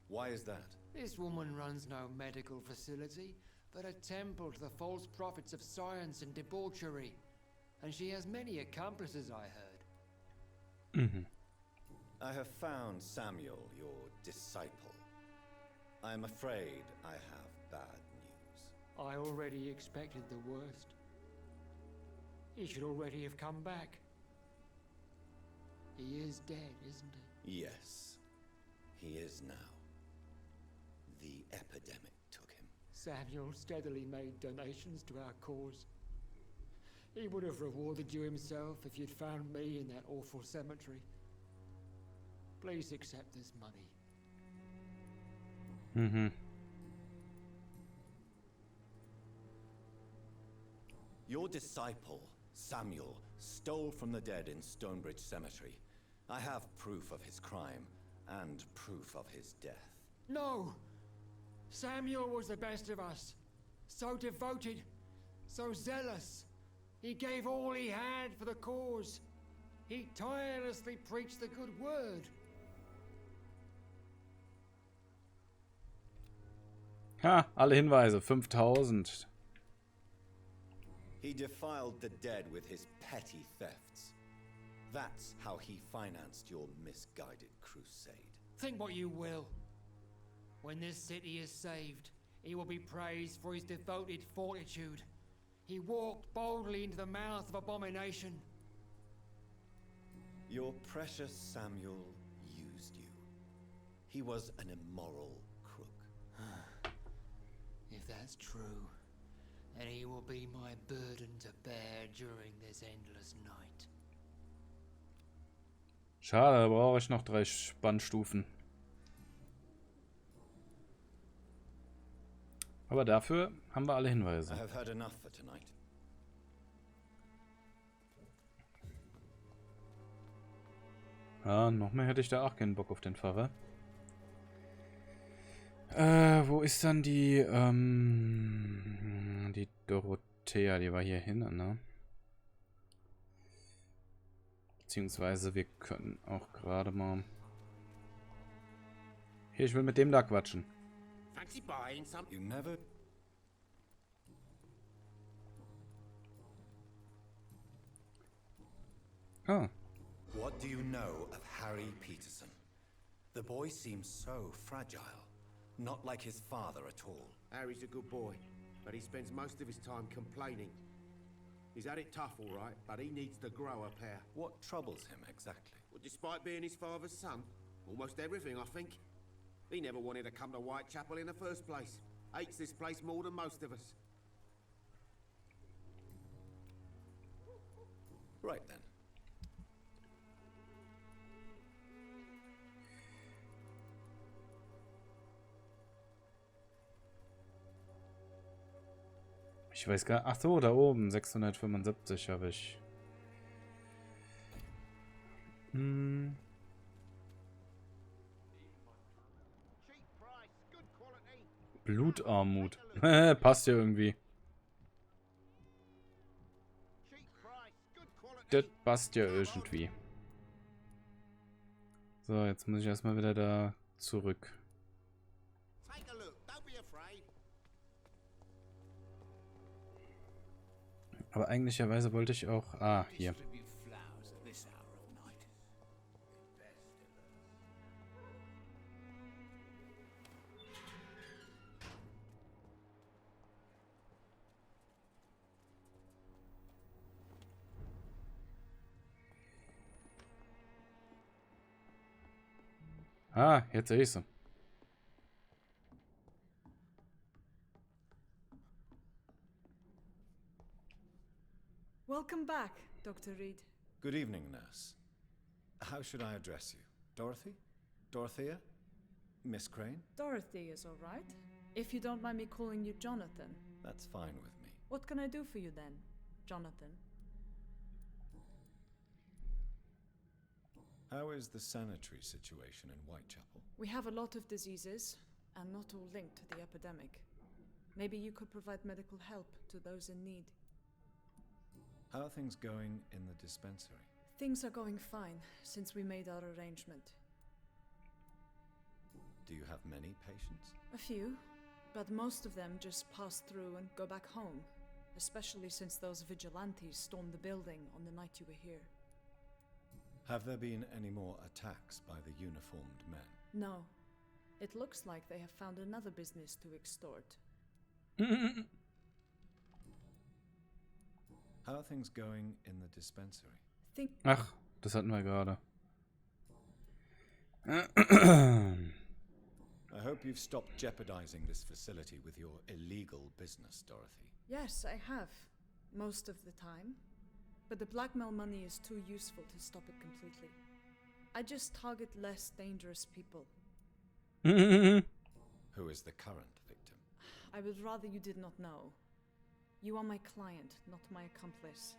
Why is that? This woman runs no medical facility, but a temple to the false prophets of science and debauchery. And she has many accomplices, I heard. I have found Samuel, your disciple. I am afraid I have bad news. I already expected the worst. He should already have come back. He is dead, isn't he? Yes, he is now. The epidemic took him. Samuel steadily made donations to our cause. He would have rewarded you himself if you'd found me in that awful cemetery. Please accept this money. Your disciple, Samuel, stole from the dead in Stonebridge Cemetery. I have proof of his crime and proof of his death. No! Samuel was the best of us. So devoted, so zealous. He gave all he had for the cause. He tirelessly preached the good word. Ha, alle Hinweise, 5000. He defiled the dead with his petty thefts. That's how he financed your misguided crusade. Think what you will. When this city is saved, he will be praised for his devoted fortitude. He walked boldly into the mouth of abomination. Your precious Samuel used you. He was an immoral crook. If that's true, then he will be my burden to bear during this endless night. Schade, da brauche ich noch 3 Spannstufen. Aber dafür haben wir alle Hinweise. I have heard enough for tonight. Ja, noch mehr hätte ich da auch keinen Bock auf den Pfarrer. Wo ist dann die, die Dorothea, die war hier hinten, ne? Beziehungsweise wir können auch gerade mal... Hier, ich will mit dem da quatschen. Fancy buying some? You never... Ah. What do you know of Harry Peterson? The boy seems so fragile. Not like his father at all. Harry's a good boy, but he spends most of his time complaining. He's had it tough, all right, but he needs to grow a pair. What troubles him exactly? Well, despite being his father's son, almost everything, I think. He never wanted to come to Whitechapel in the first place. Hates this place more than most of us. Right then. Ich weiß gar nicht. Ach so, da oben. 675 habe ich. Blutarmut. Passt ja irgendwie. Das passt ja irgendwie. So, jetzt muss ich erstmal wieder da zurück. Aber eigentlicherweise wollte ich auch... Ah, hier. Ah, jetzt sehe ich sie. Welcome back, Dr. Reid. Good evening, nurse. How should I address you? Dorothy? Dorothea? Miss Crane? Dorothy is all right. If you don't mind me calling you Jonathan. That's fine with me. What can I do for you then, Jonathan? How is the sanitary situation in Whitechapel? We have a lot of diseases, and not all linked to the epidemic. Maybe you could provide medical help to those in need. How are things going in the dispensary? Things are going fine since we made our arrangement. Do you have many patients? A few, but most of them just pass through and go back home, especially since those vigilantes stormed the building on the night you were here. Have there been any more attacks by the uniformed men? No. It looks like they have found another business to extort. How are things going in the dispensary? Ach, das hatten wir gerade. I hope you've stopped jeopardizing this facility with your illegal business, Dorothy. Yes, I have. Most of the time. But the blackmail money is too useful to stop it completely. I just target less dangerous people. Who is the current victim? I would rather you did not know. You are my client, not my accomplice.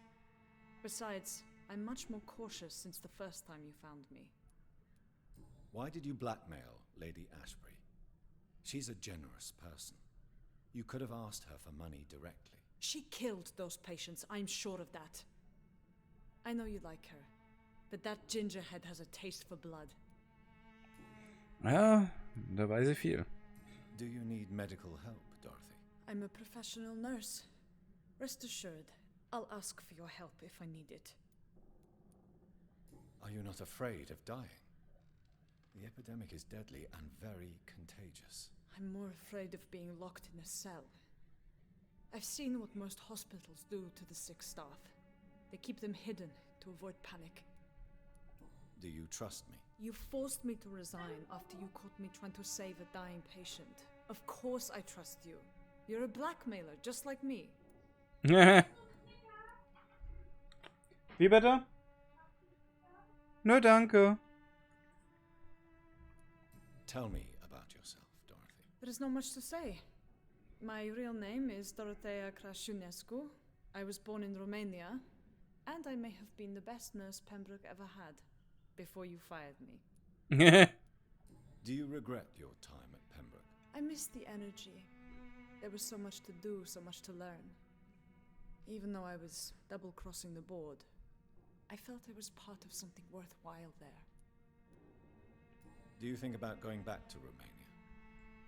Besides, I'm much more cautious since the first time you found me. Why did you blackmail Lady Ashbury? She's a generous person. You could have asked her for money directly. She killed those patients, I'm sure of that. I know you like her, but that gingerhead has a taste for blood. Ja, da weiß ich viel. Do you need medical help, Dorothy? I'm a professional nurse. Rest assured, I'll ask for your help if I need it. Are you not afraid of dying? The epidemic is deadly and very contagious. I'm more afraid of being locked in a cell. I've seen what most hospitals do to the sick staff. They keep them hidden to avoid panic. Do you trust me? You forced me to resign after you caught me trying to save a dying patient. Of course I trust you. You're a blackmailer, just like me. Wie bitte? Nö, danke. Tell me about yourself, Dorothy. There is not much to say. My real name is Dorothea Crasciunescu. I was born in Romania, and I may have been the best nurse Pembroke ever had, before you fired me. Do you regret your time at Pembroke? I missed the energy. There was so much to do, so much to learn. Even though I was double-crossing the board, I felt I was part of something worthwhile there. Do you think about going back to Romania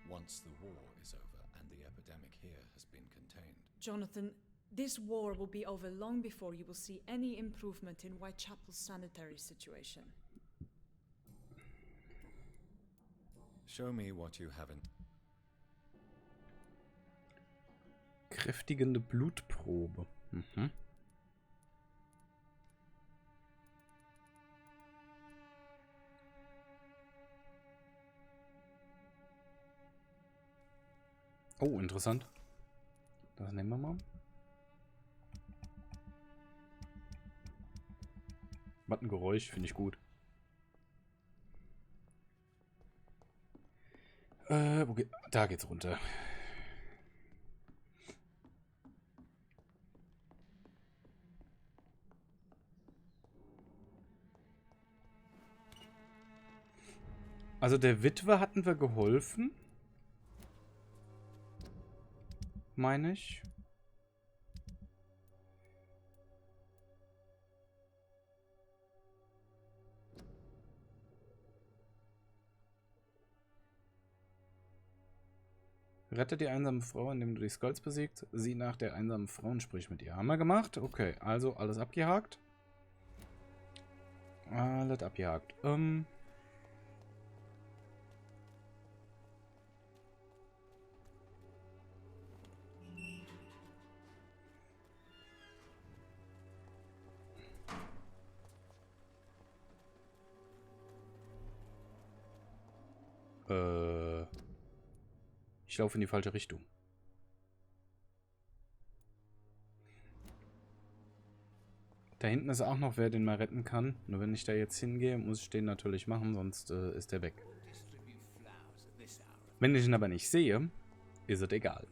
once the war is over and the epidemic here has been contained? Jonathan, this war will be over long before you will see any improvement in Whitechapel's sanitary situation. Show me what you haven't. Kräftigende Blutprobe. Mhm. Oh, interessant. Das nehmen wir mal. Was ein Geräusch, finde ich gut. Wo geht... Da geht's runter. Also der Witwe hatten wir geholfen. Meine ich. Rette die einsame Frau, indem du die Skulls besiegst. Sieh nach der einsamen Frau und sprich mit ihr. Haben wir gemacht? Okay, also alles abgehakt. Alles abgehakt. Ich laufe in die falsche Richtung. Da hinten ist auch noch wer, den man retten kann. Nur wenn ich da jetzt hingehe, muss ich den natürlich machen, sonst ist der weg. Wenn ich ihn aber nicht sehe, ist es egal.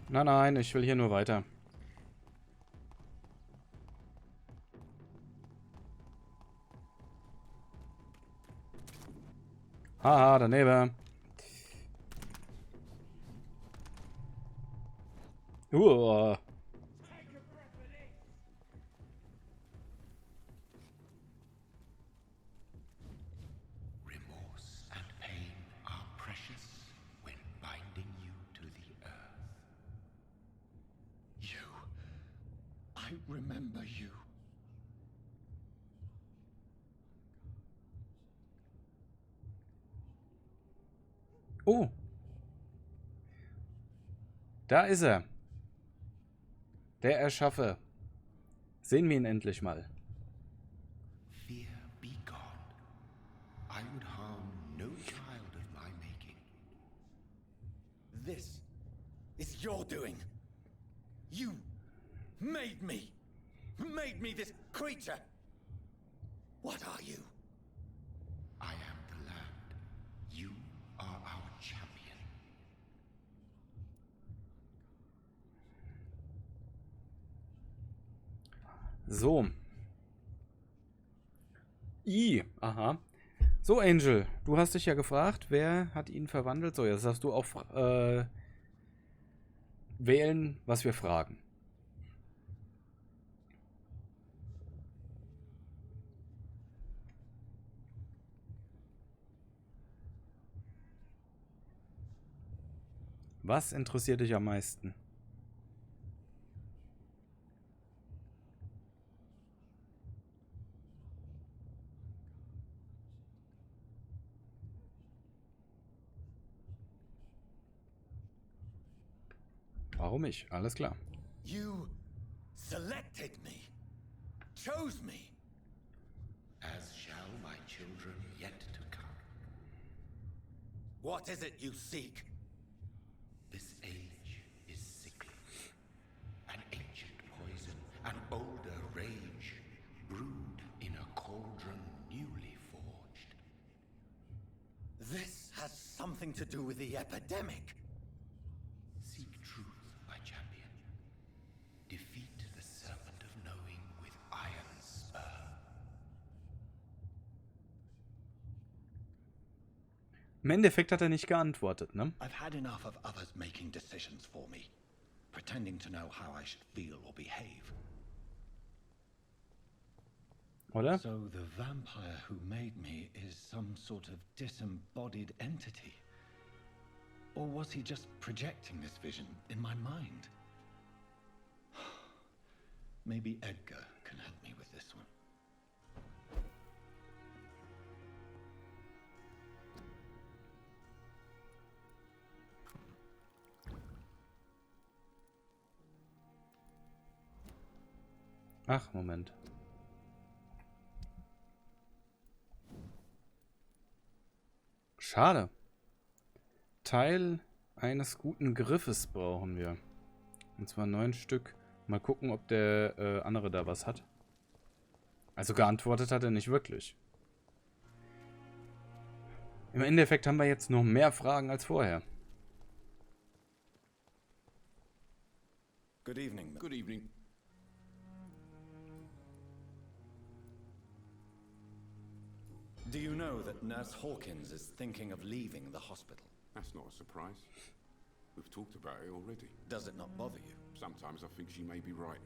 Nein, nein, ich will hier nur weiter. Haha, daneben. Remember you. Oh. Da ist er. Der Erschaffe. Sehen wir ihn endlich mal. Fear be gone. I would harm no child of my making. This is your doing. You made me. Made me this creature. What are you? I am the land. You are our champion. So. Aha. So, Angel, du hast dich ja gefragt, wer hat ihn verwandelt? So, jetzt darfst du auch wählen, was wir fragen. Was interessiert dich am meisten? Warum ich? Alles klar. You selected me, chose me, as shall my children yet to come. What is it you seek? This age is sickly. An ancient poison, an older rage, brewed in a cauldron newly forged. This has something to do with the epidemic. Seek truth, my champion. Defeat the serpent of knowing with iron spur. Im Endeffekt hat er nicht geantwortet, ne? I've had enough of others making decisions for me, pretending to know how I should feel or behave. Oder? So the vampire who made me is some sort of disembodied entity? Or was he just projecting this vision in my mind? Maybe Edgar can help me with this one. Ach, Moment. Schade. Teil eines guten Griffes brauchen wir. Und zwar 9 Stück. Mal gucken, ob der andere da was hat. Also geantwortet hat er nicht wirklich. Im Endeffekt haben wir jetzt noch mehr Fragen als vorher. Good evening. Good evening. Do you know that Nurse Hawkins is thinking of leaving the hospital? That's not a surprise. We've talked about it already. Does it not bother you? Sometimes I think she may be right.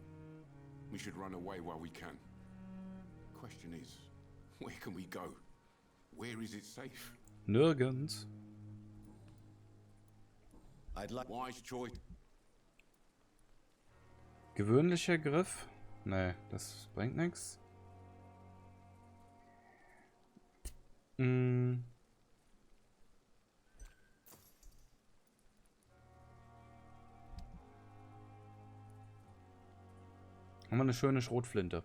We should run away while we can. Question is, where can we go? Where is it safe? Nirgends. I'd like Wise choice. Gewöhnlicher Griff? Nee, das bringt nichts. Haben wir eine schöne Schrotflinte.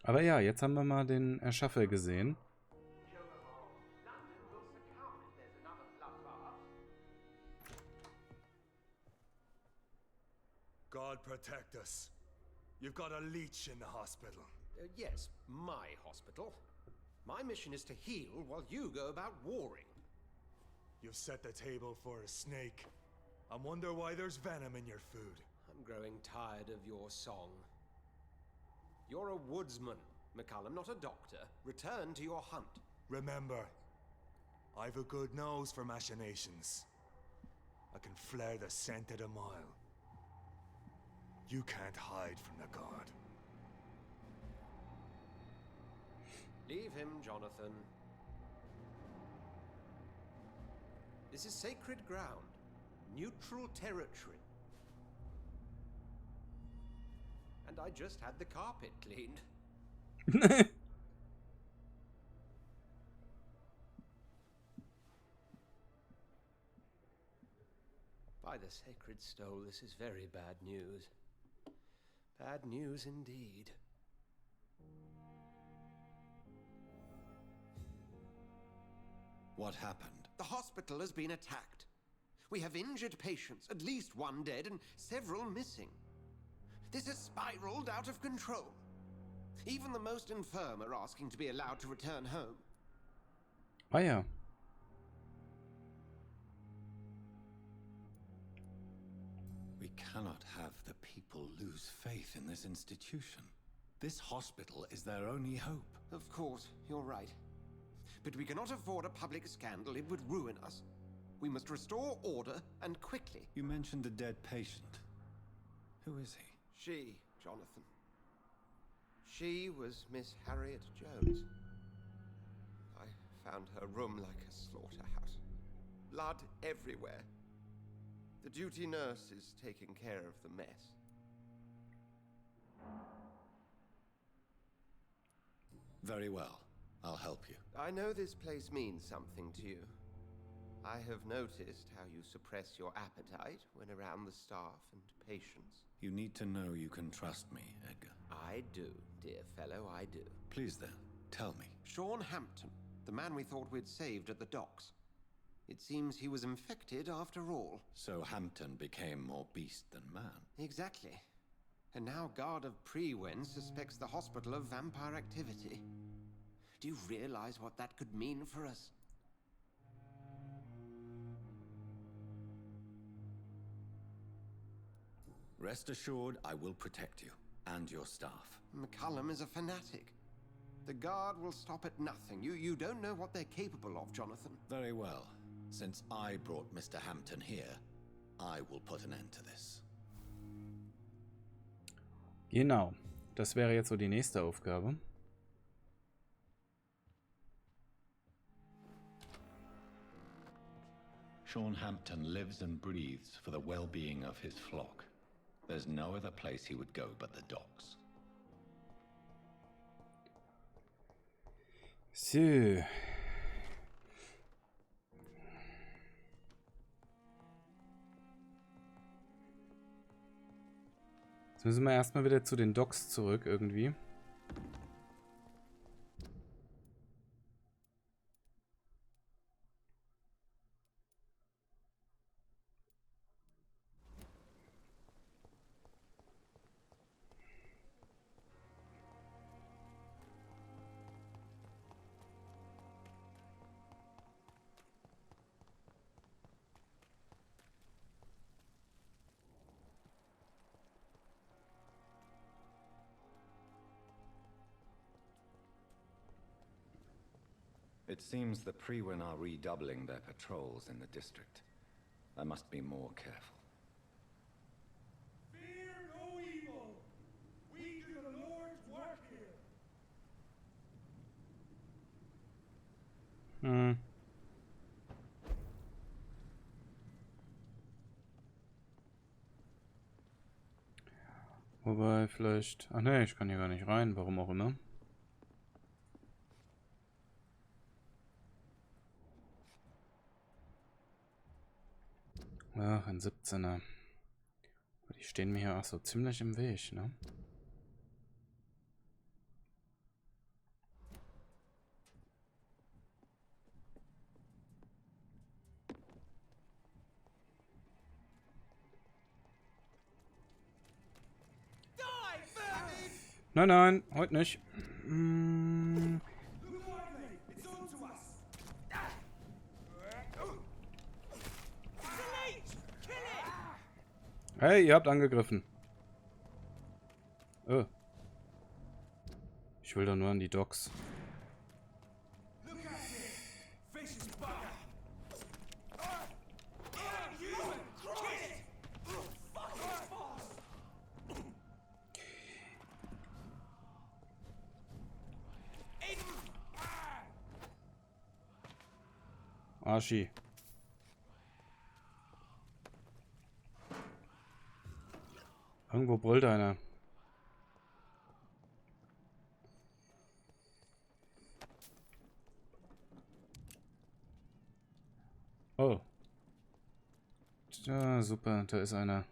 Aber ja, jetzt haben wir mal den Erschaffer gesehen. God protect us. You've got a leech in the hospital. Yes, my hospital. My mission is to heal while you go about warring. You've set the table for a snake. I wonder why there's venom in your food. I'm growing tired of your song. You're a woodsman, McCallum, not a doctor. Return to your hunt. Remember, I've a good nose for machinations. I can flare the scent at a mile. You can't hide from the god. Leave him, Jonathan. This is sacred ground. Neutral territory. And I just had the carpet cleaned. By the sacred stole, this is very bad news. Bad news indeed. What happened? The hospital has been attacked. We have injured patients, at least one dead and several missing. This has spiraled out of control. Even the most infirm are asking to be allowed to return home. Ah ja. We cannot have the people lose faith in this institution. This hospital is their only hope. Of course, you're right. But we cannot afford a public scandal. It would ruin us. We must restore order, and quickly. You mentioned a dead patient. Who is he? She, Jonathan. She was Miss Harriet Jones. I found her room like a slaughterhouse. Blood everywhere. The duty nurse is taking care of the mess. Very well. I'll help you. I know this place means something to you. I have noticed how you suppress your appetite when around the staff and patients. You need to know you can trust me, Edgar. I do, dear fellow, I do. Please then, tell me. Sean Hampton, the man we thought we'd saved at the docks. It seems he was infected after all. So Hampton became more beast than man. Exactly. And now Guard of Prewen suspects the hospital of vampire activity. Do you realize what that could mean for us? Rest assured, I will protect you and your staff. McCallum is a fanatic. The Guard will stop at nothing. You don't know what they're capable of, Jonathan. Very well. Since I brought Mr. Hampton here, I will put an end to this. Genau. Das wäre jetzt so die nächste Aufgabe. Sean Hampton lives and breathes for the well-being of his flock. There's no other place he would go but the docks. So. Jetzt müssen wir erstmal wieder zu den Docks zurück irgendwie. It seems the Priwen are redoubling their patrols in the district. I must be more careful. Fear no evil. We do the Lord's work here. Wobei vielleicht... Ach ne, ich kann hier gar nicht rein, warum auch immer. Ach, ein 17er. Die stehen mir hier auch so ziemlich im Weg, ne? Nein, nein, heute nicht. Hey, ihr habt angegriffen. Ich will doch nur an die Docks. Arschi. Irgendwo brüllt einer. Oh. Ja, super, da ist einer.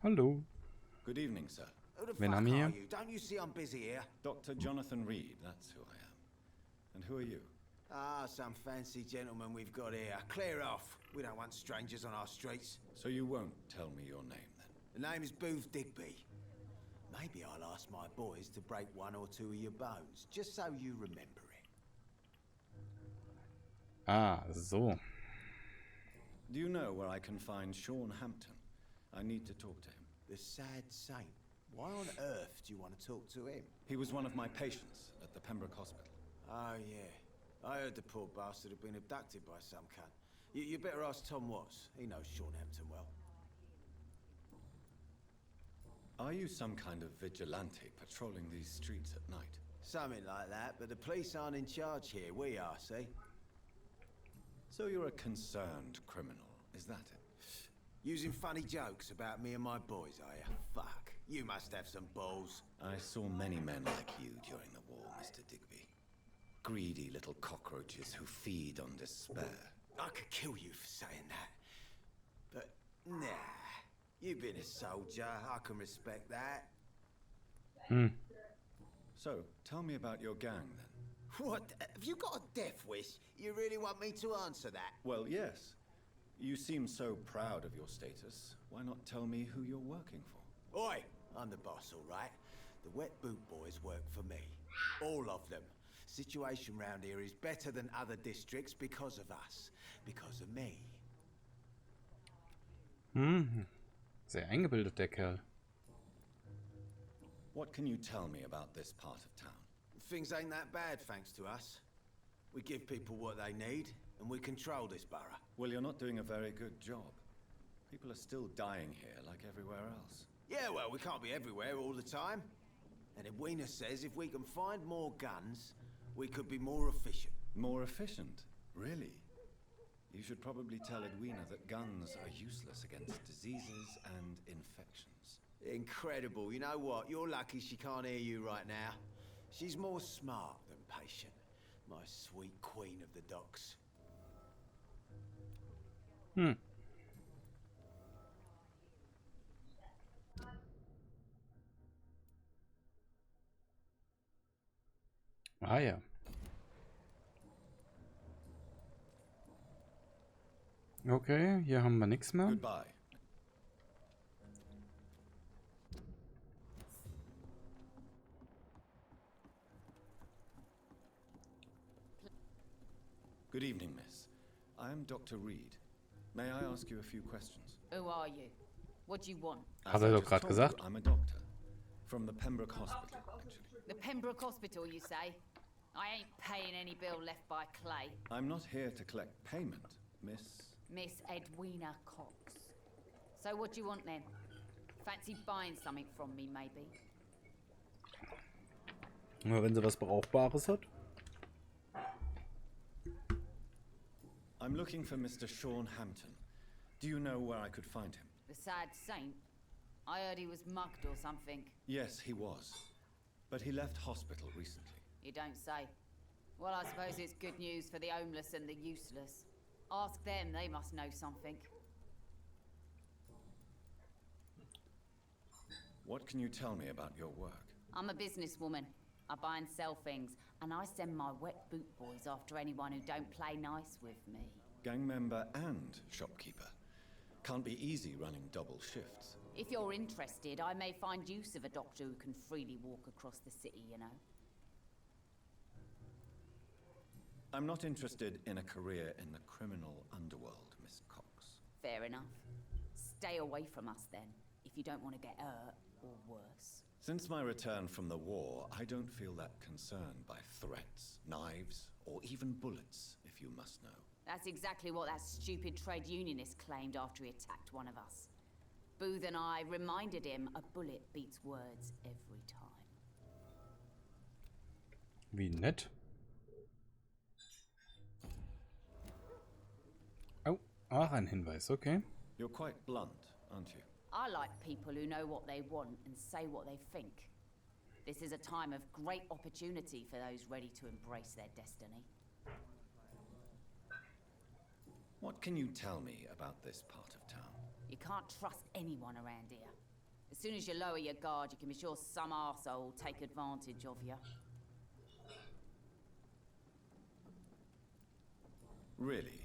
Hallo. Good evening, sir. Wen haben wir hier? Don't you see I'm busy here? Dr. Jonathan Reid, that's who I am. And who are you? Ah, some fancy gentleman we've got here. Clear off. We don't want strangers on our streets. So you won't tell me your name, then? The name is Booth Digby. Maybe I'll ask my boys to break one or two of your bones, just so you remember it. Ah, so. Do you know where I can find Sean Hampton? I need to talk to him. The sad saint. Why on earth do you want to talk to him? He was one of my patients at the Pembroke Hospital. Oh, yeah. I heard the poor bastard had been abducted by some cunt. You better ask Tom Watts. He knows Sean Hampton well. Are you some kind of vigilante patrolling these streets at night? Something like that, but the police aren't in charge here. We are, see? So you're a concerned criminal, is that it? Using funny jokes about me and my boys, are you? Fuck. You must have some balls. I saw many men like you during the war, Mr. Digby. Greedy little cockroaches who feed on despair. I could kill you for saying that. But, nah. You've been a soldier. I can respect that. So, tell me about your gang, then. What? Have you got a death wish? You really want me to answer that? Well, yes. You seem so proud of your status. Why not tell me who you're working for? Oi! I'm the boss, all right? The Wet Boot Boys work for me. All of them. Situation round here is better than other districts because of us. Because of me. Sehr eingebildet, der Kerl. What can you tell me about this part of town? Things ain't that bad, thanks to us. We give people what they need, and we control this borough. Well, you're not doing a very good job. People are still dying here like everywhere else. Yeah, well, we can't be everywhere all the time. And Edwina says if we can find more guns, we could be more efficient. More efficient? Really? You should probably tell Edwina that guns are useless against diseases and infections. Incredible. You know what? You're lucky she can't hear you right now. She's more smart than patient. My sweet queen of the docks. Ah ja. Okay, hier haben wir nichts mehr. Goodbye. Good evening, miss. I am Dr. Reid. May I ask you a few questions? Who are you? What do you want? Hat er doch gerade gesagt. I'm a doctor. From the Pembroke Hospital, actually. The Pembroke Hospital, you say? I ain't paying any bill left by Clay. I'm not here to collect payment, Miss Edwina Cox. So what do you want then? Fancy buying something from me, maybe? Ja, wenn sie was Brauchbares hat. I'm looking for Mr. Sean Hampton. Do you know where I could find him? The sad saint? I heard he was mugged or something. Yes, he was. But he left hospital recently. You don't say. Well, I suppose it's good news for the homeless and the useless. Ask them, they must know something. What can you tell me about your work? I'm a businesswoman. I buy and sell things, and I send my wet boot boys after anyone who don't play nice with me. Gang member and shopkeeper. Can't be easy running double shifts. If you're interested, I may find use of a doctor who can freely walk across the city, you know. I'm not interested in a career in the criminal underworld, Miss Cox. Fair enough. Stay away from us then, if you don't want to get hurt or worse. Since my return from the war, I don't feel that concerned by threats, knives, or even bullets, if you must know. That's exactly what that stupid trade unionist claimed after he attacked one of us. Booth and I reminded him a bullet beats words every time. Wie nett. Oh, ach, ein Hinweis, okay. You're quite blunt, aren't you? I like people who know what they want and say what they think. This is a time of great opportunity for those ready to embrace their destiny. What can you tell me about this part of town? You can't trust anyone around here. As soon as you lower your guard, you can be sure some arsehole will take advantage of you. Really?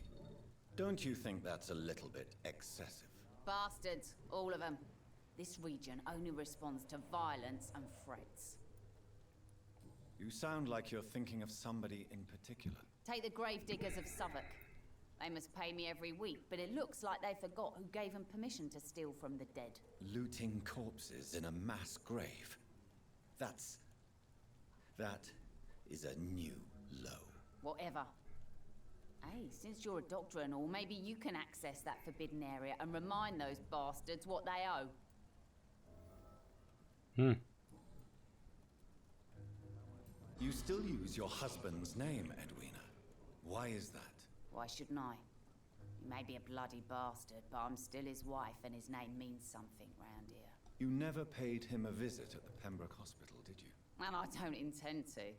Don't you think that's a little bit excessive? Bastards, all of them. This region only responds to violence and threats. You sound like you're thinking of somebody in particular. Take the gravediggers of Southwark. They must pay me every week, but it looks like they forgot who gave them permission to steal from the dead. Looting corpses in a mass grave. That is a new low. Whatever. Hey, since you're a doctor and all, maybe you can access that forbidden area and remind those bastards what they owe. You still use your husband's name, Edwina. Why is that? Why shouldn't I? He may be a bloody bastard, but I'm still his wife and his name means something round here. You never paid him a visit at the Pembroke Hospital, did you? And I don't intend to.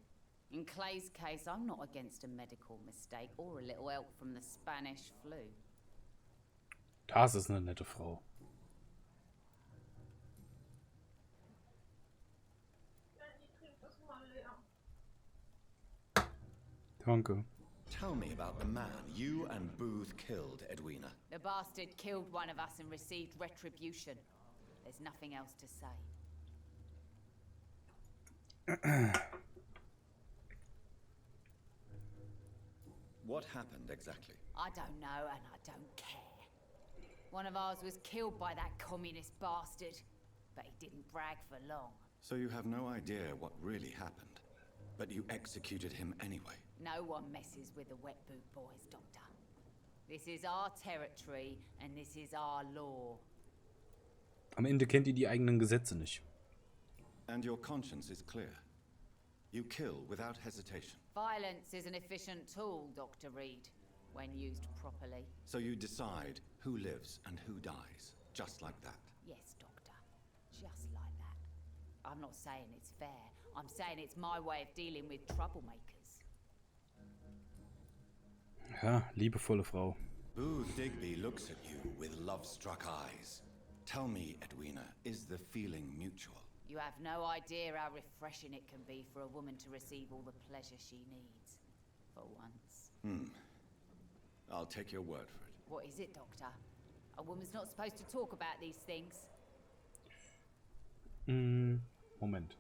In Clay's case, I'm not against a medical mistake or a little help from the Spanish flu. Das ist eine nette Frau. Danke. Tell me about the man you and Booth killed, Edwina. The bastard killed one of us and received retribution. There's nothing else to say. What happened exactly? I don't know and I don't care. One of ours was killed by that communist bastard, but he didn't brag for long. So you have no idea what really happened, but you executed him anyway. No one messes with the wet boot boys, Doctor. This is our territory and this is our law. Am Ende kennt ihr die eigenen Gesetze nicht. And your conscience is clear. You kill without hesitation. Violence is an efficient tool, Dr. Reid, when used properly. So you decide who lives and who dies, just like that? Yes, Doctor. Just like that. I'm not saying it's fair. I'm saying it's my way of dealing with troublemakers. Ja, liebevolle Frau. Booth Digby looks at you with love-struck eyes. Tell me, Edwina, is the feeling mutual? You have no idea how refreshing it can be for a woman to receive all the pleasure she needs. For once. I'll take your word for it. What is it, Doctor? A woman's not supposed to talk about these things. Moment.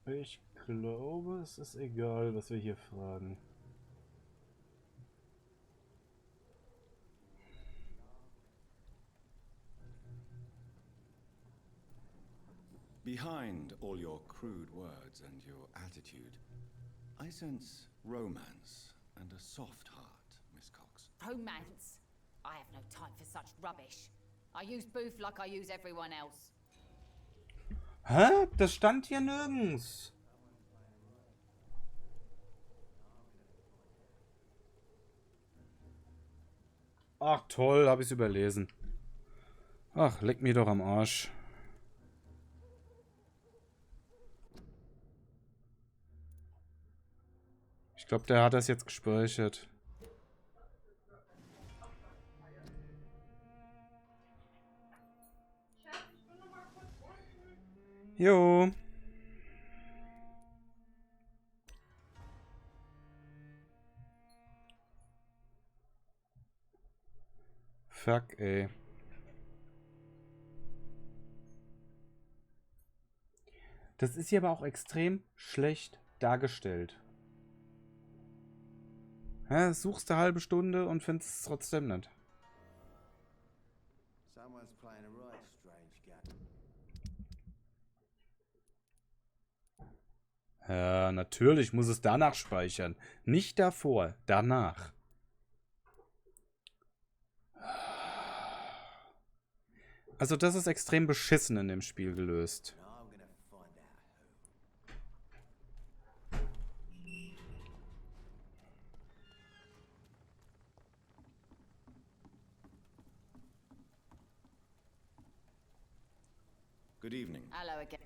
Ich glaube, es ist egal, was wir hier fragen. Behind all your crude words and your attitude, I sense romance and a soft heart, Miss Cox. Romance? I have no time for such rubbish. I use booth like I use everyone else. Hä? Das stand hier nirgends. Ach toll, habe ich es überlesen. Ach, leck mir doch am Arsch. Ich glaube, der hat das jetzt gespeichert. Jo. Fuck, ey. Das ist hier aber auch extrem schlecht dargestellt. Ja, suchst eine halbe Stunde und findest es trotzdem nicht. Ja, natürlich muss es danach speichern. Nicht davor, danach. Also das ist extrem beschissen in dem Spiel gelöst. Good evening. Hello again.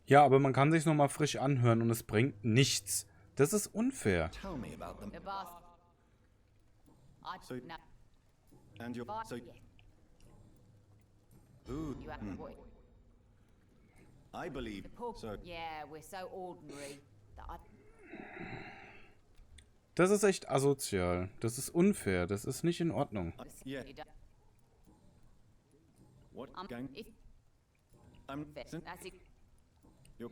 Ja, aber man kann sich noch mal frisch anhören und es bringt nichts. Das ist unfair. Tell me about them. The boss. So, and your so. Ooh. You have what? I believe so. Yeah, we're so ordinary that I. Das ist echt asozial. Das ist unfair. Das ist nicht in Ordnung. Yeah. What gang? I'm. That's it. You.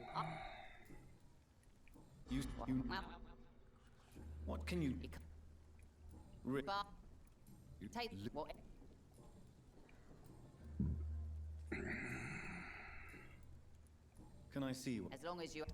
What can you? Take what? Can I see you? As long as you.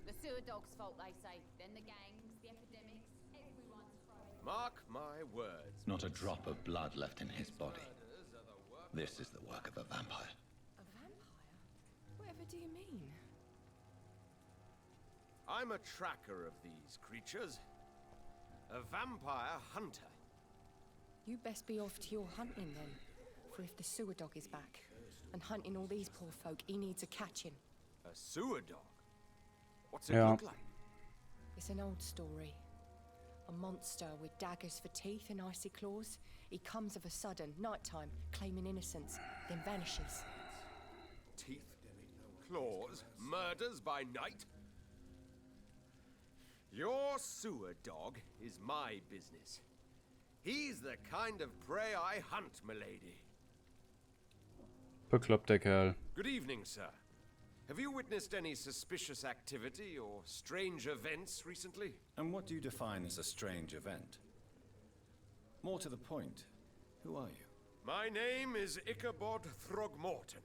The sewer dog's fault, they say. Then the gangs, the epidemics, everyone's throwing. Mark my words. Not a drop of blood left in his body. This is the work of a vampire. A vampire? Whatever do you mean? I'm a tracker of these creatures. A vampire hunter. You best be off to your hunting then. For if the sewer dog is back and hunting all these poor folk, he needs a catching. A sewer dog? What's it look like? It's an old story. A monster with daggers for teeth and icy claws. He comes of a sudden, nighttime, claiming innocence, then vanishes. Teeth, claws, murders by night? Your sewer dog is my business. He's the kind of prey I hunt, milady. Bekloppter Kerl. Good evening, sir. Have you witnessed any suspicious activity or strange events recently? And what do you define as a strange event? More to the point, who are you? My name is Ichabod Throgmorton,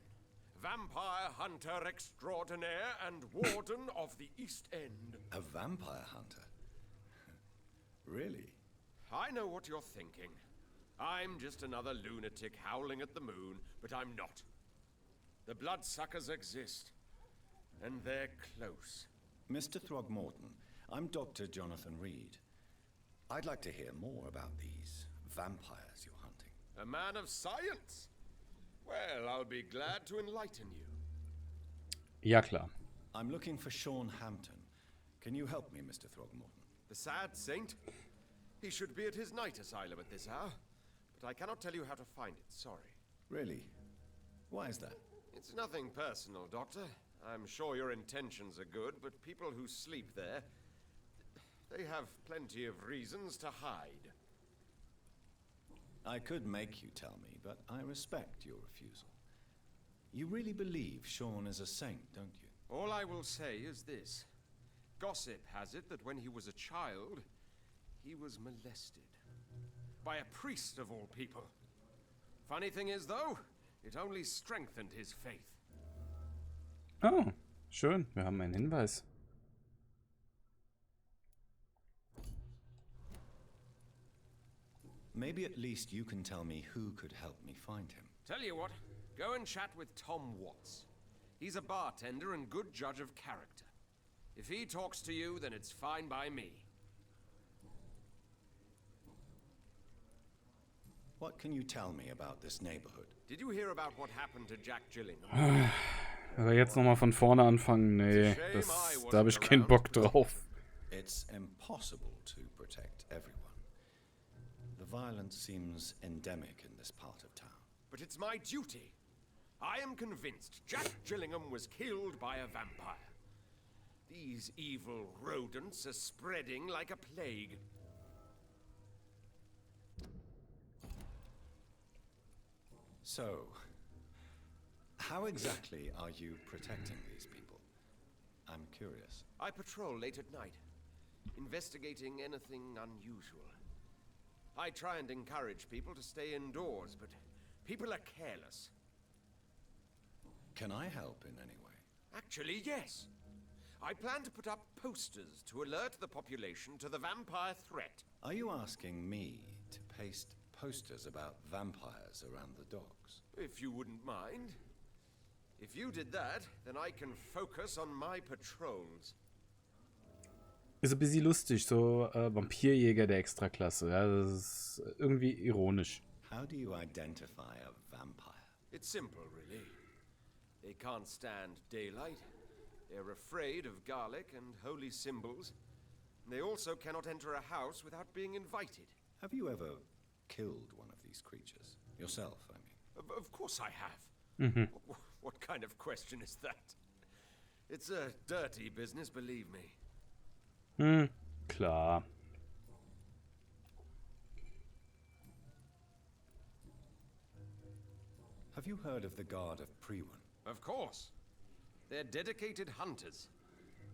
vampire hunter extraordinaire and warden of the East End. A vampire hunter? Really? I know what you're thinking. I'm just another lunatic howling at the moon, but I'm not. The bloodsuckers exist, and they're close. Mr. Throgmorton, I'm Dr. Jonathan Reid. I'd like to hear more about these vampires you're hunting. A man of science? Well, I'll be glad to enlighten you. Ja, klar. I'm looking for Sean Hampton. Can you help me, Mr. Throgmorton? The sad saint? He should be at his night asylum at this hour, but I cannot tell you how to find it, sorry. Really? Why is that? It's nothing personal, Doctor. I'm sure your intentions are good, but people who sleep there, They have plenty of reasons to hide. I could make you tell me, but I respect your refusal. You really believe Sean is a saint, don't you? All I will say is this. Gossip has it that when he was a child, he was molested. By a priest of all people. Funny thing is, though, it only strengthened his faith. Oh, schön. Wir haben einen Hinweis. Maybe at least you can tell me who could help me find him. Tell you what, go and chat with Tom Watts. He's a bartender and good judge of character. If he talks to you, then it's fine by me. What can you tell me about this neighborhood? Did you hear about what happened to Jack Gillingham? Aber jetzt nochmal von vorne anfangen, nee, da habe ich keinen Bock drauf. It's impossible to protect everyone. The violence seems endemic in this part of town. But it's my duty. I am convinced Jack Gillingham was killed by a vampire. These evil rodents are spreading like a plague. So, how exactly are you protecting these people? I'm curious. I patrol late at night, investigating anything unusual. I try and encourage people to stay indoors, but people are careless. Can I help in any way? Actually, yes. I plan to put up posters to alert the population to the vampire threat. Are you asking me to paste posters about vampires around the docks? If you wouldn't mind. If you did that, then I can focus on my patrols. Ist ein bisschen lustig, so Vampyr-Jäger der Extraklasse. Ja, das ist irgendwie ironisch. How do you identify a vampire? It's simple, really. They can't stand daylight. They're afraid of garlic and holy symbols. They also cannot enter a house without being invited. Have you ever killed one of these creatures? Yourself, I mean. Of course I have. Mhm. What kind of question is that? It's a dirty business, believe me. Klar. Have you heard of the Guard of Priwen? Of course. They're dedicated hunters.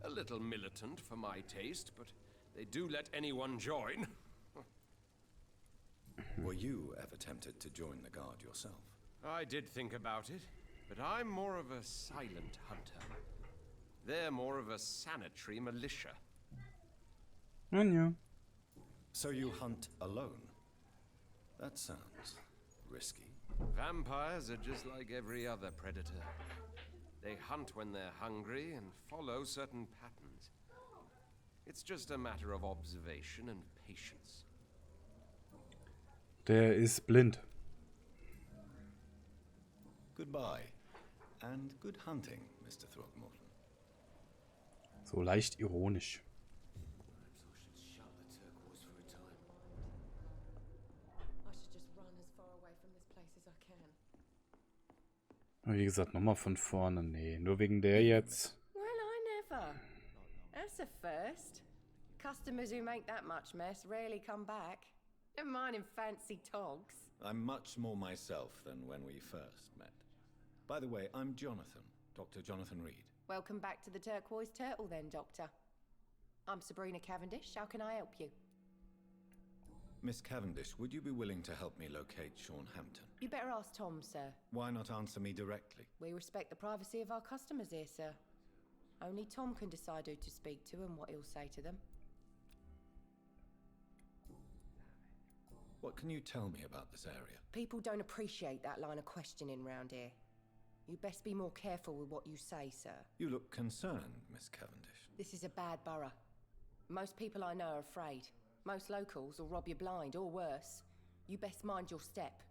A little militant for my taste, but they do let anyone join. Were you ever tempted to join the Guard yourself? I did think about it, but I'm more of a silent hunter. They're more of a sanitary militia. Ja. So you hunt alone? That sounds risky. Vampires are just like every other predator. They hunt when they're hungry and follow certain patterns. It's just a matter of observation and patience. Der ist blind. Goodbye. And good hunting, Mr. Throckmorton. So leicht ironisch. Aber wie gesagt, nochmal von vorne. Nee, nur wegen der jetzt. Well, I never. That's a first. Customers who make that much mess rarely come back. Never mind in fancy togs. I'm much more myself than when we first met. By the way, I'm Jonathan, Dr. Jonathan Reid. Welcome back to the Turquoise Turtle then, Doctor. I'm Sabrina Cavendish. How can I help you? Miss Cavendish, would you be willing to help me locate Sean Hampton? You better ask Tom, sir. Why not answer me directly? We respect the privacy of our customers here, sir. Only Tom can decide who to speak to and what he'll say to them. What can you tell me about this area? People don't appreciate that line of questioning round here. You best be more careful with what you say, sir. You look concerned, Miss Cavendish. This is a bad borough. Most people I know are afraid. Most locals will rob you blind, or worse. You best mind your step.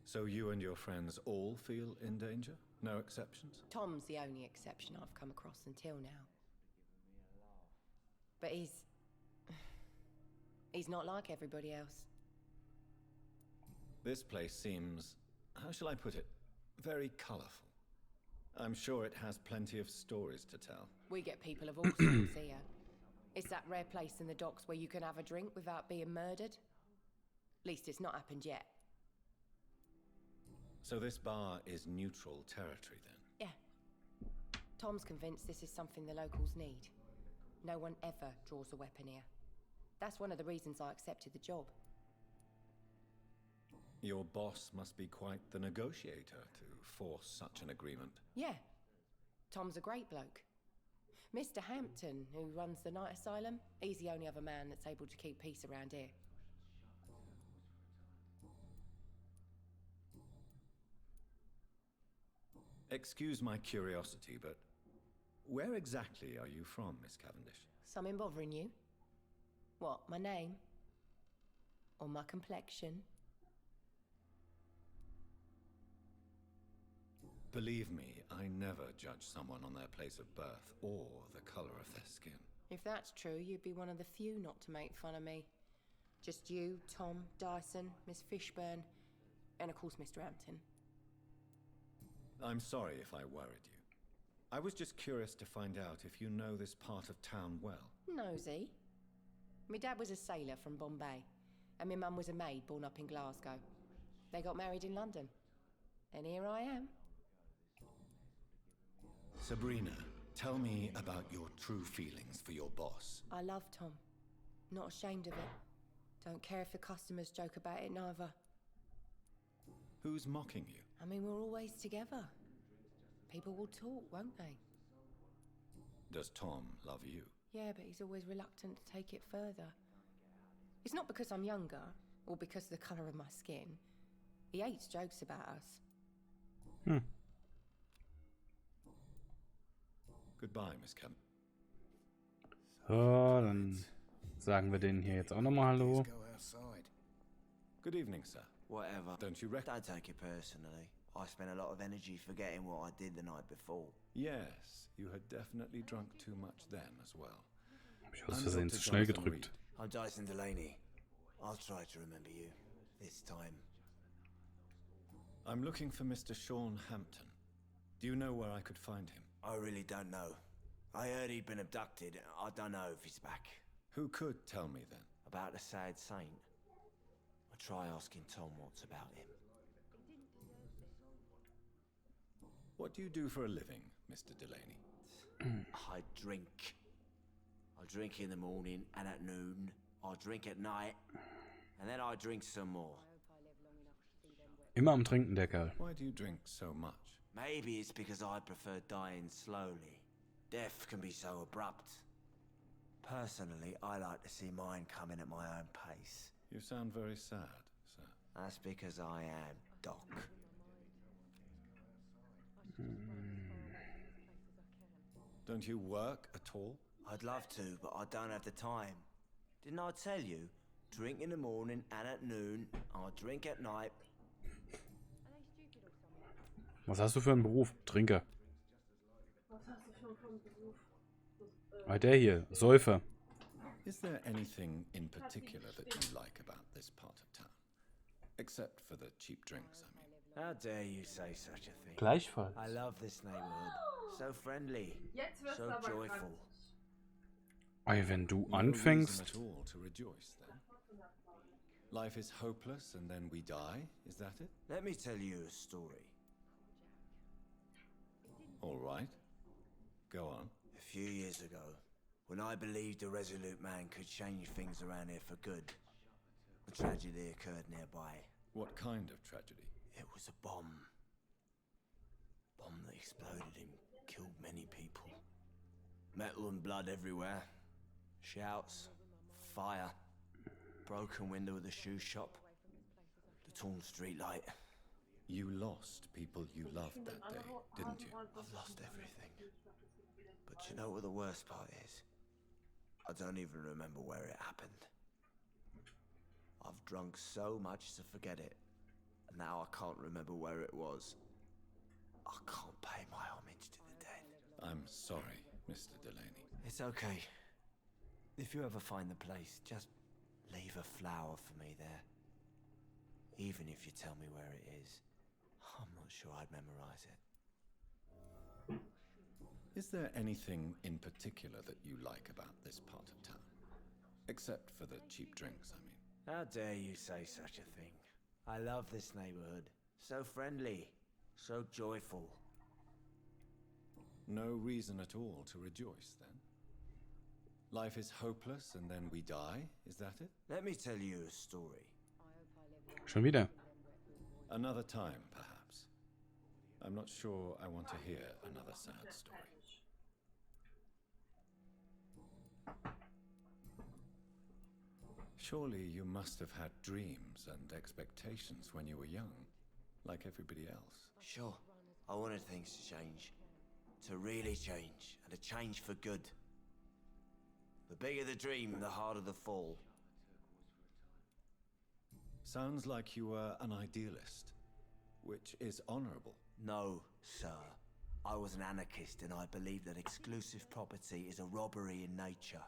So you and your friends all feel in danger? No exceptions? Tom's the only exception I've come across until now. But he's not like everybody else. This place seems, how shall I put it, very colourful. I'm sure it has plenty of stories to tell. We get people of all sorts here. It's that rare place in the docks where you can have a drink without being murdered. At least it's not happened yet. So this bar is neutral territory then? Yeah. Tom's convinced this is something the locals need. No one ever draws a weapon here. That's one of the reasons I accepted the job. Your boss must be quite the negotiator to force such an agreement. Yeah. Tom's a great bloke. Mr. Hampton, who runs the night asylum, he's the only other man that's able to keep peace around here. Excuse my curiosity, but where exactly are you from, Miss Cavendish? Something bothering you? What, my name? Or my complexion? Believe me, I never judge someone on their place of birth or the colour of their skin. If that's true, you'd be one of the few not to make fun of me. Just you, Tom, Dyson, Miss Fishburne, and of course Mr. Hampton. I'm sorry if I worried you. I was just curious to find out if you know this part of town well. Nosy. My dad was a sailor from Bombay, and my mum was a maid born up in Glasgow. They got married in London. And here I am. Sabrina, tell me about your true feelings for your boss. I love Tom. Not ashamed of it. Don't care if the customers joke about it neither. Who's mocking you? I mean, we're always together. People will talk, won't they? Does Tom love you? Yeah, but he's always reluctant to take it further. It's not because I'm younger, or because of the colour of my skin. He hates jokes about us. Goodbye, Miss Kemp. So, dann sagen wir denen hier jetzt auch nochmal Hallo. Good evening, sir. Whatever. Don't you reckon? Don't take it personally. I spent a lot of energy forgetting what I did the night before. Yes, you had definitely drunk too much then as well. Hab ich aus Versehen zu schnell gedrückt. I'm Dyson Delaney. I'll try to remember you. This time. I'm looking for Mr. Sean Hampton. Do you know where I could find him? I really don't know. I heard he'd been abducted. I don't know if he's back. Who could tell me then? About the sad saint. I'll try asking Tom what's about him. What do you do for a living, Mr. Delaney? I drink. I drink in the morning and at noon. I drink at night. And then I drink some more. Immer am Trinken, der Kerl. Why do you drink so much? Maybe it's because I prefer dying slowly. Death can be so abrupt. Personally, I like to see mine coming at my own pace. You sound very sad, sir. That's because I am Doc. Don't you work at all? I'd love to, but I don't have the time. Didn't I tell you? Drink in the morning and at noon. I drink at night. Was hast du für einen Beruf? Trinker. Was hast du schon für einen Beruf? Ah, der hier. Säufer. Is there anything in particular that you like about this part of town? Except for the cheap drinks, I mean. How dare you say such a thing? Gleichfalls. I love this neighborhood. So friendly. So joyful. Ey, wenn du No anfängst. reason at all to rejoice, then. Life is hopeless and then we die, is that it? Let me tell you a story. All right. Go on. A few years ago, when I believed a resolute man could change things around here for good, a tragedy occurred nearby. What kind of tragedy? It was a bomb. Bomb that exploded and killed many people. Metal and blood everywhere. Shouts, fire. Broken window of the shoe shop. The torn street light. You lost people you loved that day, didn't you? I've lost everything. But you know what the worst part is? I don't even remember where it happened. I've drunk so much to forget it. And now I can't remember where it was. I can't pay my homage to the dead. I'm sorry, Mr. Delaney. It's okay. If you ever find the place, just leave a flower for me there. Even if you tell me where it is, I'm not sure I'd memorize it. Is there anything in particular that you like about this part of town? Except for the cheap drinks, I mean. How dare you say such a thing? I love this neighborhood. So friendly. So joyful. No reason at all to rejoice, then? Life is hopeless and then we die, is that it? Let me tell you a story. Schon wieder. Another time, perhaps. I'm not sure I want to hear another sad story. Surely you must have had dreams and expectations when you were young, like everybody else. Sure. I wanted things to change. To really change, and to change for good. The bigger the dream, the harder the fall. Sounds like you were an idealist, which is honorable. No, sir. I was an anarchist and I believed that exclusive property is a robbery in nature.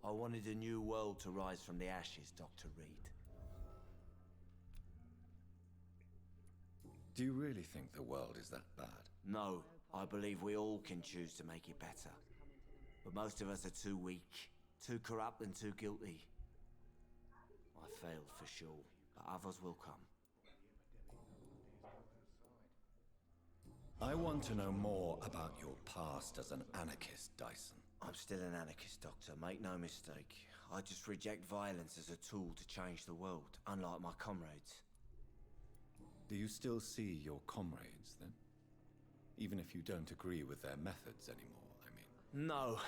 I wanted a new world to rise from the ashes, Dr. Reid. Do you really think the world is that bad? No, I believe we all can choose to make it better. But most of us are too weak, too corrupt and too guilty. I failed for sure, but others will come. I want to know more about your past as an anarchist, Dyson. I'm still an anarchist, Doctor, make no mistake. I just reject violence as a tool to change the world, unlike my comrades. Do you still see your comrades, then? Even if you don't agree with their methods anymore, I mean. No.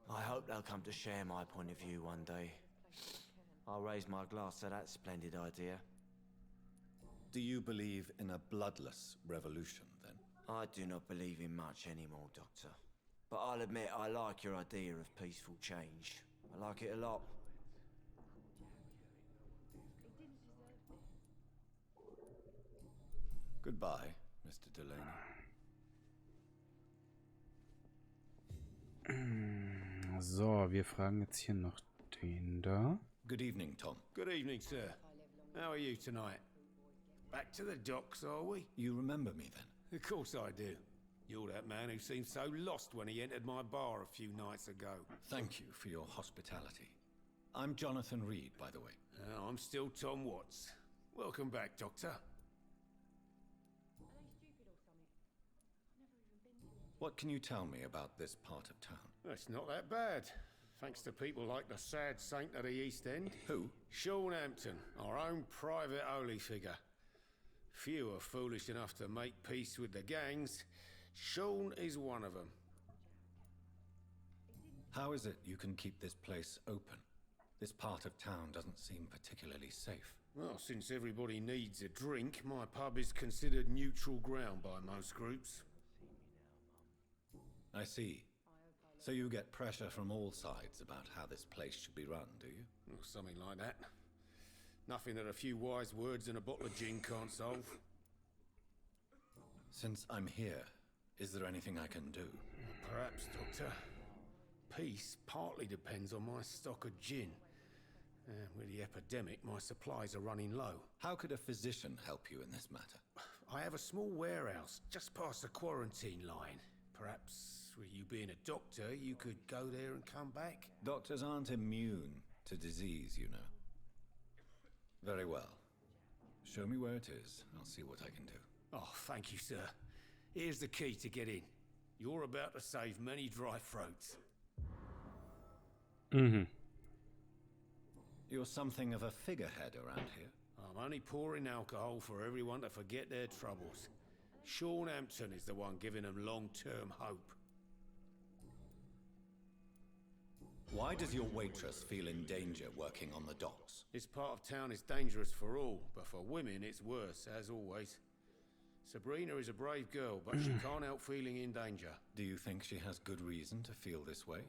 I hope they'll come to share my point of view one day. I'll raise my glass to that splendid idea. Do you believe in a bloodless revolution, then? I do not believe in much anymore, Doctor. But I'll admit I like your idea of peaceful change. I like it a lot. Goodbye, Mr. Delaney. So, wir fragen jetzt hier noch den da. Good evening, Tom. Good evening, sir. How are you tonight? Back to the docks, are we? You remember me, then? Of course I do. You're that man who seemed so lost when he entered my bar a few nights ago. Thank you for your hospitality. I'm Jonathan Reid, by the way. I'm still Tom Watts. Welcome back, Doctor. What can you tell me about this part of town? It's not that bad. Thanks to people like the sad saint of the East End. Who? Sean Hampton, our own private holy figure. Few are foolish enough to make peace with the gangs. Sean is one of them. How is it you can keep this place open? This part of town doesn't seem particularly safe. Well, since everybody needs a drink, my pub is considered neutral ground by most groups. I see. So you get pressure from all sides about how this place should be run, do you? Well, something like that. Nothing that a few wise words and a bottle of gin can't solve. Since I'm here, is there anything I can do? Perhaps, Doctor. Peace partly depends on my stock of gin. With the epidemic, my supplies are running low. How could a physician help you in this matter? I have a small warehouse just past the quarantine line. Perhaps, with you being a doctor, you could go there and come back? Doctors aren't immune to disease, you know. Very well. Show me where it is. I'll see what I can do. Oh, thank you, sir. Here's the key to get in. You're about to save many dry throats. Mm-hmm. You're something of a figurehead around here. I'm only pouring alcohol for everyone to forget their troubles. Sean Hampton is the one giving them long-term hope. Why does your waitress feel in danger working on the docks? This part of town is dangerous for all, but for women it's worse, as always. Sabrina is a brave girl, but she can't help feeling in danger. Do you think she has good reason to feel this way?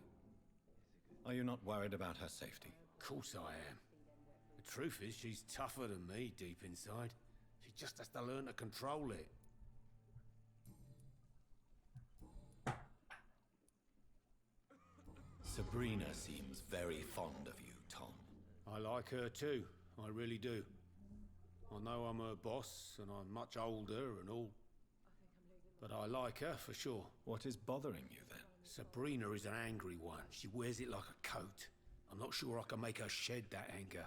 Are you not worried about her safety? Of course I am. The truth is, she's tougher than me deep inside. She just has to learn to control it. Sabrina seems very fond of you, Tom. I like her too, I really do. I know I'm her boss, and I'm much older and all. But I like her for sure. What is bothering you then? Sabrina is an angry one. She wears it like a coat. I'm not sure I can make her shed that anger.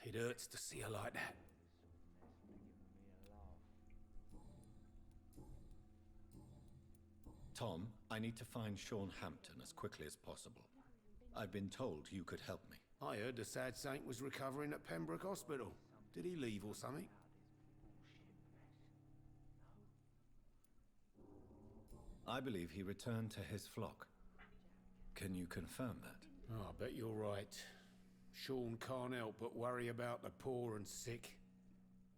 It hurts to see her like that. Tom, I need to find Sean Hampton as quickly as possible. I've been told you could help me. I heard the sad saint was recovering at Pembroke Hospital. Did he leave or something? I believe he returned to his flock. Can you confirm that? Oh, I bet you're right. Sean can't help but worry about the poor and sick.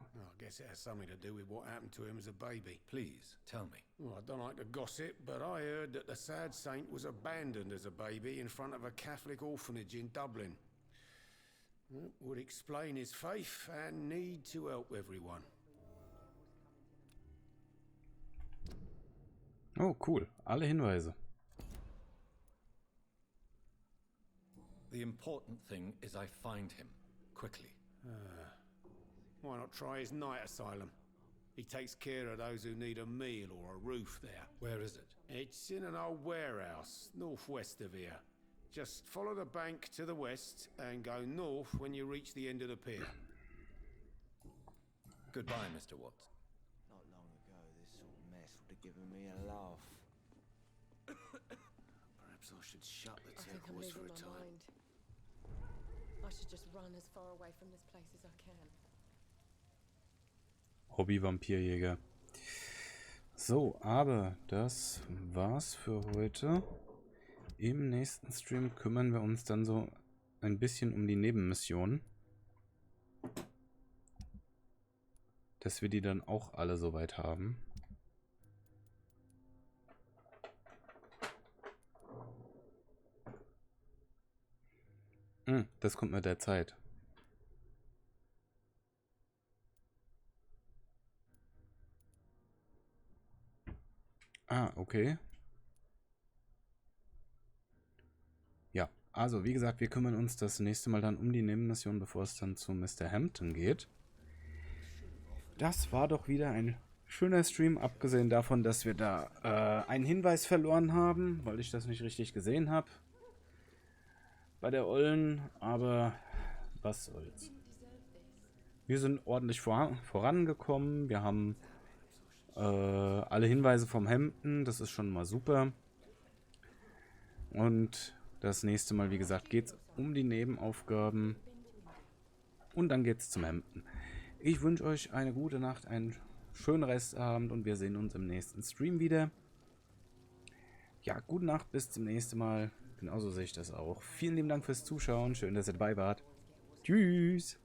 Oh, I guess it has something to do with what happened to him as a baby. Please, tell me. Well, I don't like to gossip, but I heard that the sad saint was abandoned as a baby in front of a Catholic orphanage in Dublin. That would explain his faith and need to help everyone. Oh, cool. Alle Hinweise. The important thing is I find him, quickly. Why not try his night asylum? He takes care of those who need a meal or a roof there. Where is it? It's in an old warehouse, northwest of here. Just follow the bank to the west and go north when you reach the end of the pier. Goodbye, Mr. Watts. Not long ago, this sort of mess would have given me a laugh. Perhaps I should shut the I think I'm turquoise for losing a my time. mind. I should just run as far away from this place as I can. Hobby Vampyr-Jäger. So, aber das war's für heute. Im nächsten Stream kümmern wir uns dann so ein bisschen um die Nebenmissionen. Dass wir die dann auch alle soweit haben. Das kommt mit der Zeit. Ah, okay. Ja, also wie gesagt, wir kümmern uns das nächste Mal dann um die Nebenmission, bevor es dann zu Mr. Hampton geht. Das war doch wieder ein schöner Stream, abgesehen davon, dass wir da einen Hinweis verloren haben, weil ich das nicht richtig gesehen habe. Bei der Ollen, aber was soll's. Wir sind ordentlich vorangekommen, wir haben alle Hinweise vom Hampton, das ist schon mal super. Und das nächste Mal, wie gesagt, geht es um die Nebenaufgaben. Und dann geht es zum Hampton. Ich wünsche euch eine gute Nacht, einen schönen Restabend und wir sehen uns im nächsten Stream wieder. Ja, gute Nacht, bis zum nächsten Mal. Genauso sehe ich das auch. Vielen lieben Dank fürs Zuschauen. Schön, dass ihr dabei wart. Tschüss.